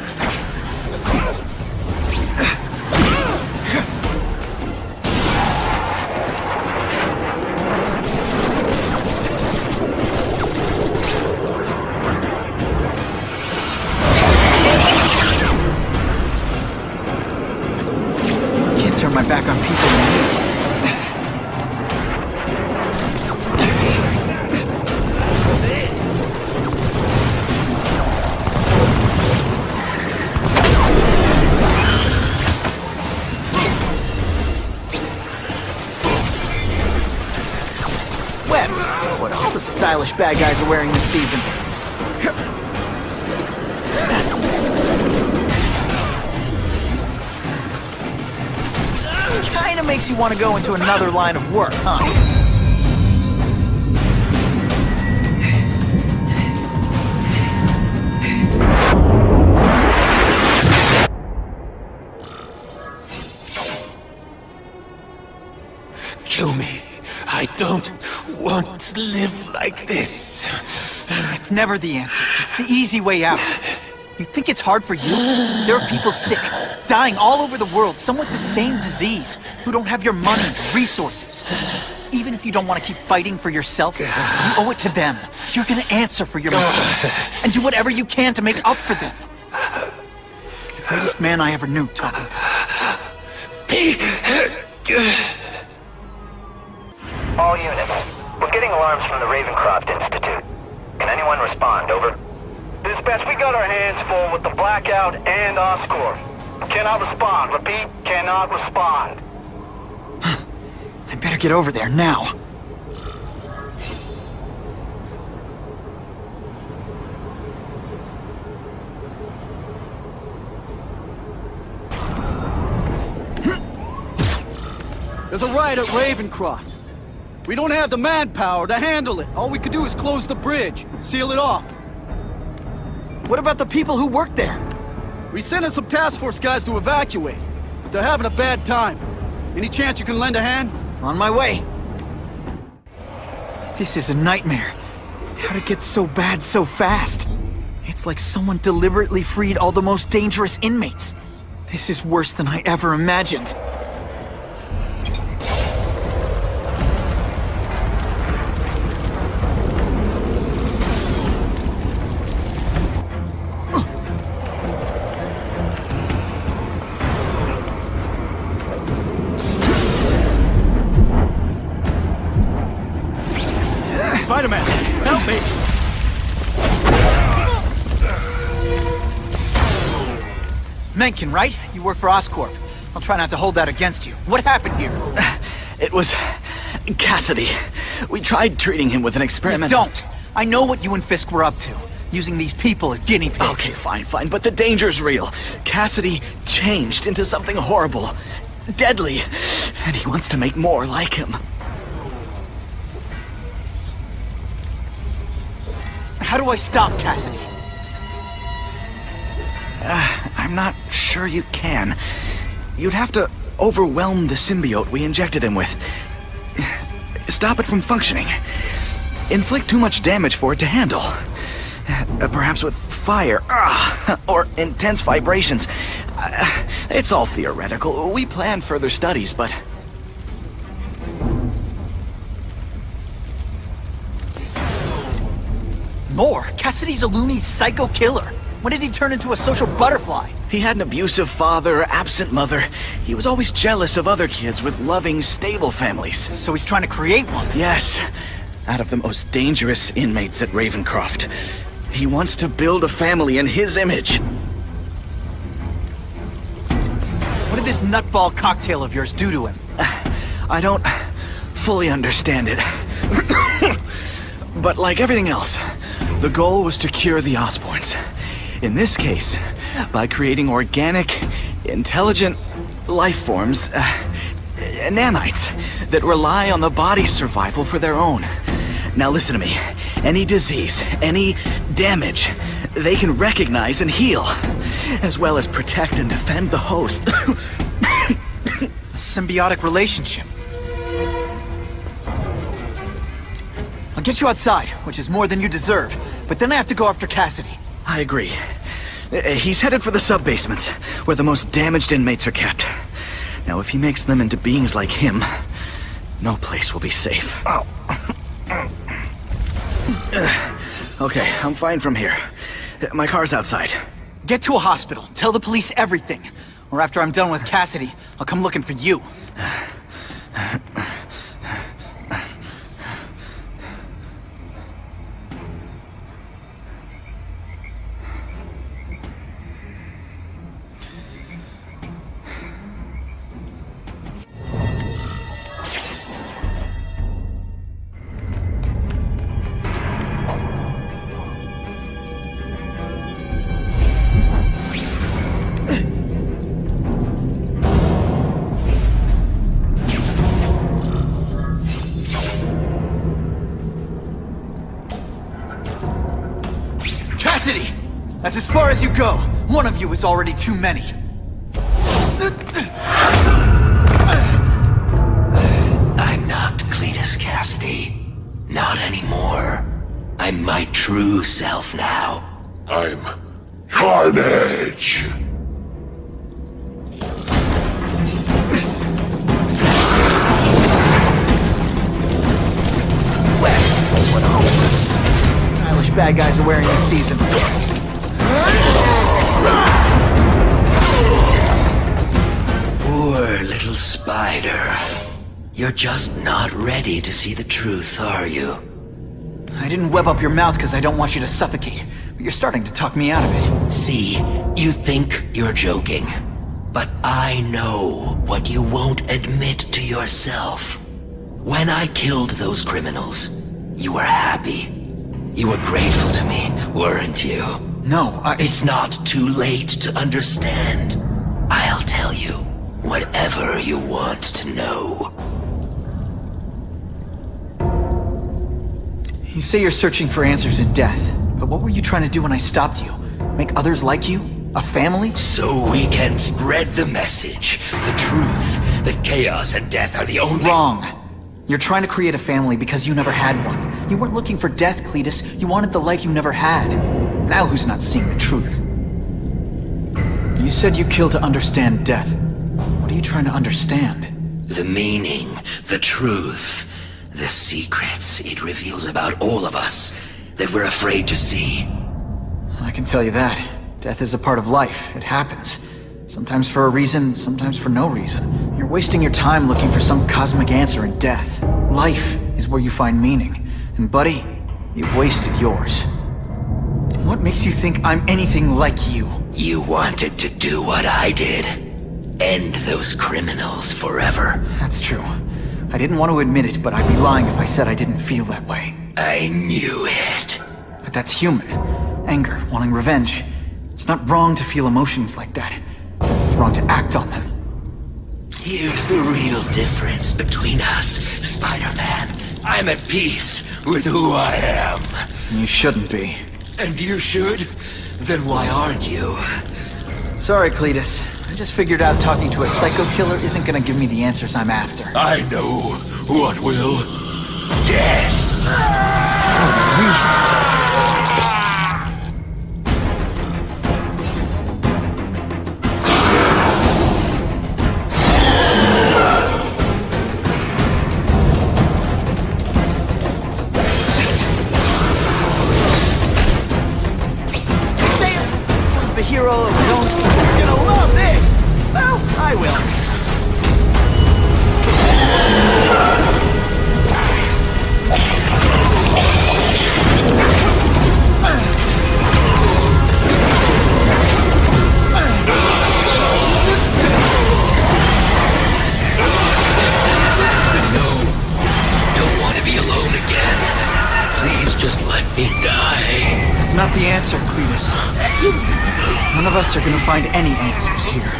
Turn my back on people in need. Webs, what all the stylish bad guys are wearing this season. Kinda makes you want to go into another line of work, huh? Kill me. I don't want to live like this. It's never the answer. It's the easy way out. You think it's hard for you? There are people sick, dying all over the world, some with the same disease, who don't have your money, resources. Even if you don't want to keep fighting for yourself, you owe it to them. You're gonna answer for your mistakes, and do whatever you can to make up for them. The greatest man I ever knew taught me that. All units, we're getting alarms from the Ravencroft Institute. Can anyone respond? Over. Dispatch, we got our hands full with the Blackout and Oscorp. Cannot respond. Repeat, cannot respond. I better get over there now. There's a riot at Ravencroft. We don't have the manpower to handle it. All we could do is close the bridge, seal it off. What about the people who work there? We sent in some task force guys to evacuate, but they're having a bad time. Any chance you can lend a hand? On my way. This is a nightmare. How'd it get so bad so fast? It's like someone deliberately freed all the most dangerous inmates. This is worse than I ever imagined. Spider-Man, help me! Mencken, right? You work for Oscorp. I'll try not to hold that against you. What happened here? It was Cassidy. We tried treating him with an experiment. Don't! I know what you and Fisk were up to. Using these people as guinea pigs. Okay, fine, but the danger's real. Cassidy changed into something horrible, deadly, and he wants to make more like him. How do I stop Cassidy? I'm not sure you can. You'd have to overwhelm the symbiote we injected him with. Stop it from functioning. Inflict too much damage for it to handle. Perhaps with fire, or intense vibrations. It's all theoretical. We plan further studies, but... More? Cassidy's a loony psycho killer. When did he turn into a social butterfly? He had an abusive father, absent mother. He was always jealous of other kids with loving, stable families. So he's trying to create one? Yes. Out of the most dangerous inmates at Ravencroft. He wants to build a family in his image. What did this nutball cocktail of yours do to him? I don't fully understand it. But like everything else, the goal was to cure the Osborns. In this case, by creating organic, intelligent life forms, nanites, that rely on the body's survival for their own. Now listen to me. Any disease, any damage, they can recognize and heal, as well as protect and defend the host. A symbiotic relationship. I'll get you outside, which is more than you deserve, but then I have to go after Cassidy. I agree. He's headed for the sub-basements, where the most damaged inmates are kept. Now, if he makes them into beings like him, no place will be safe. Okay, I'm fine from here. My car's outside. Get to a hospital. Tell the police everything. Or after I'm done with Cassidy, I'll come looking for you. Cassidy! That's as far as you go. One of you is already too many. I'm not Cletus Cassidy. Not anymore. I'm my true self now. I'm Carnage! Stylish bad guys are wearing this season. Who Poor little spider. You're just not ready to see the truth, are you? I didn't web up your mouth because I don't want you to suffocate, but you're starting to talk me out of it. See, you think you're joking. But I know what you won't admit to yourself. When I killed those criminals, you were happy. You were grateful to me, weren't you? No, It's not too late to understand. I'll tell you whatever you want to know. You say you're searching for answers in death, but what were you trying to do when I stopped you? Make others like you? A family? So we can spread the message, the truth, that chaos and death are the only— Wrong. You're trying to create a family because you never had one. You weren't looking for death, Cletus. You wanted the life you never had. Now who's not seeing the truth? You said you kill to understand death. What are you trying to understand? The meaning, the truth, the secrets it reveals about all of us that we're afraid to see. I can tell you that. Death is a part of life. It happens. Sometimes for a reason, sometimes for no reason. You're wasting your time looking for some cosmic answer in death. Life is where you find meaning. And buddy, you've wasted yours. What makes you think I'm anything like you? You wanted to do what I did. End those criminals forever. That's true. I didn't want to admit it, but I'd be lying if I said I didn't feel that way. I knew it. But that's human. Anger, wanting revenge. It's not wrong to feel emotions like that. It's wrong to act on them. Here's the real difference between us, Spider-Man. I'm at peace with who I am. You shouldn't be. And you should? Then why aren't you? Sorry, Cletus. I just figured out talking to a psycho killer isn't gonna give me the answers I'm after. I know what will. Death! The hero of his own story. You're gonna love this! Well, I will. No. Don't want to be alone again. Please just let me die. That's not the answer, Cletus. None of us are gonna find any answers here.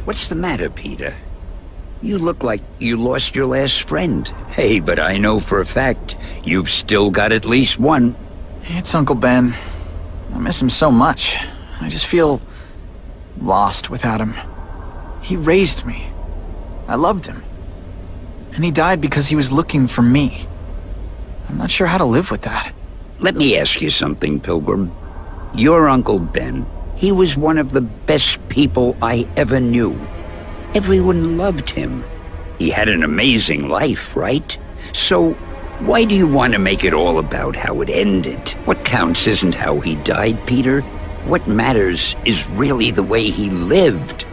What's the matter, Peter? You look like you lost your last friend. Hey, but I know for a fact you've still got at least one. It's Uncle Ben. I miss him so much. I just feel lost without him. He raised me. I loved him. And he died because he was looking for me. I'm not sure how to live with that. Let me ask you something, Pilgrim. Your Uncle Ben, he was one of the best people I ever knew. Everyone loved him. He had an amazing life, right? So, why do you want to make it all about how it ended? What counts isn't how he died, Peter. What matters is really the way he lived.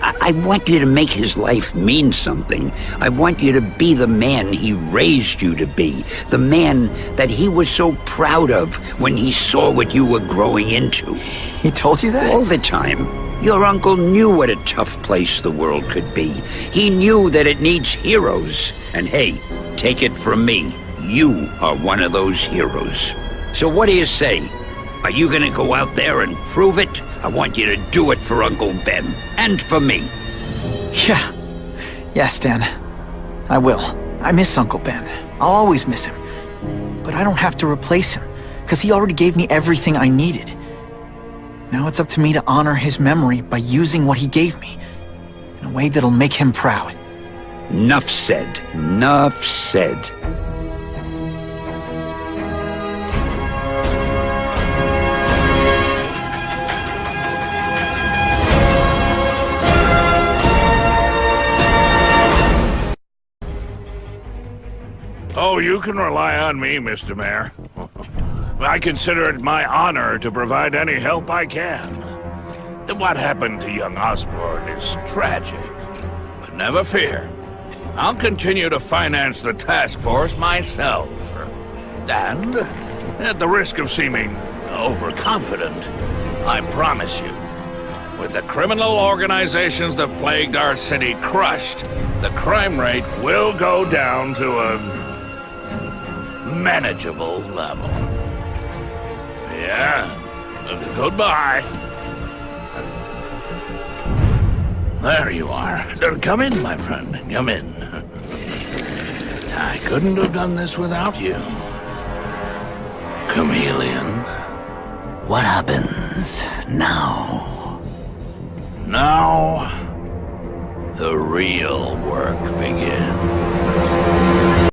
I want you to make his life mean something. I want you to be the man he raised you to be. The man that he was so proud of when he saw what you were growing into. He told you that? All the time. Your uncle knew what a tough place the world could be. He knew that it needs heroes. And hey, take it from me, you are one of those heroes. So what do you say? Are you gonna go out there and prove it? I want you to do it for Uncle Ben. And for me. Yeah. Yes, Dan. I will. I miss Uncle Ben. I'll always miss him. But I don't have to replace him, because he already gave me everything I needed. Now it's up to me to honor his memory by using what he gave me, in a way that'll make him proud. Nuff said. Nuff said. Oh, you can rely on me, Mr. Mayor. I consider it my honor to provide any help I can. What happened to young Osborn is tragic. But never fear. I'll continue to finance the task force myself. And, at the risk of seeming overconfident, I promise you, with the criminal organizations that plagued our city crushed, the crime rate will go down to a manageable level. Yeah, goodbye. There you are. Come in, my friend. Come in. I couldn't have done this without you. Chameleon. What happens now? Now, the real work begins.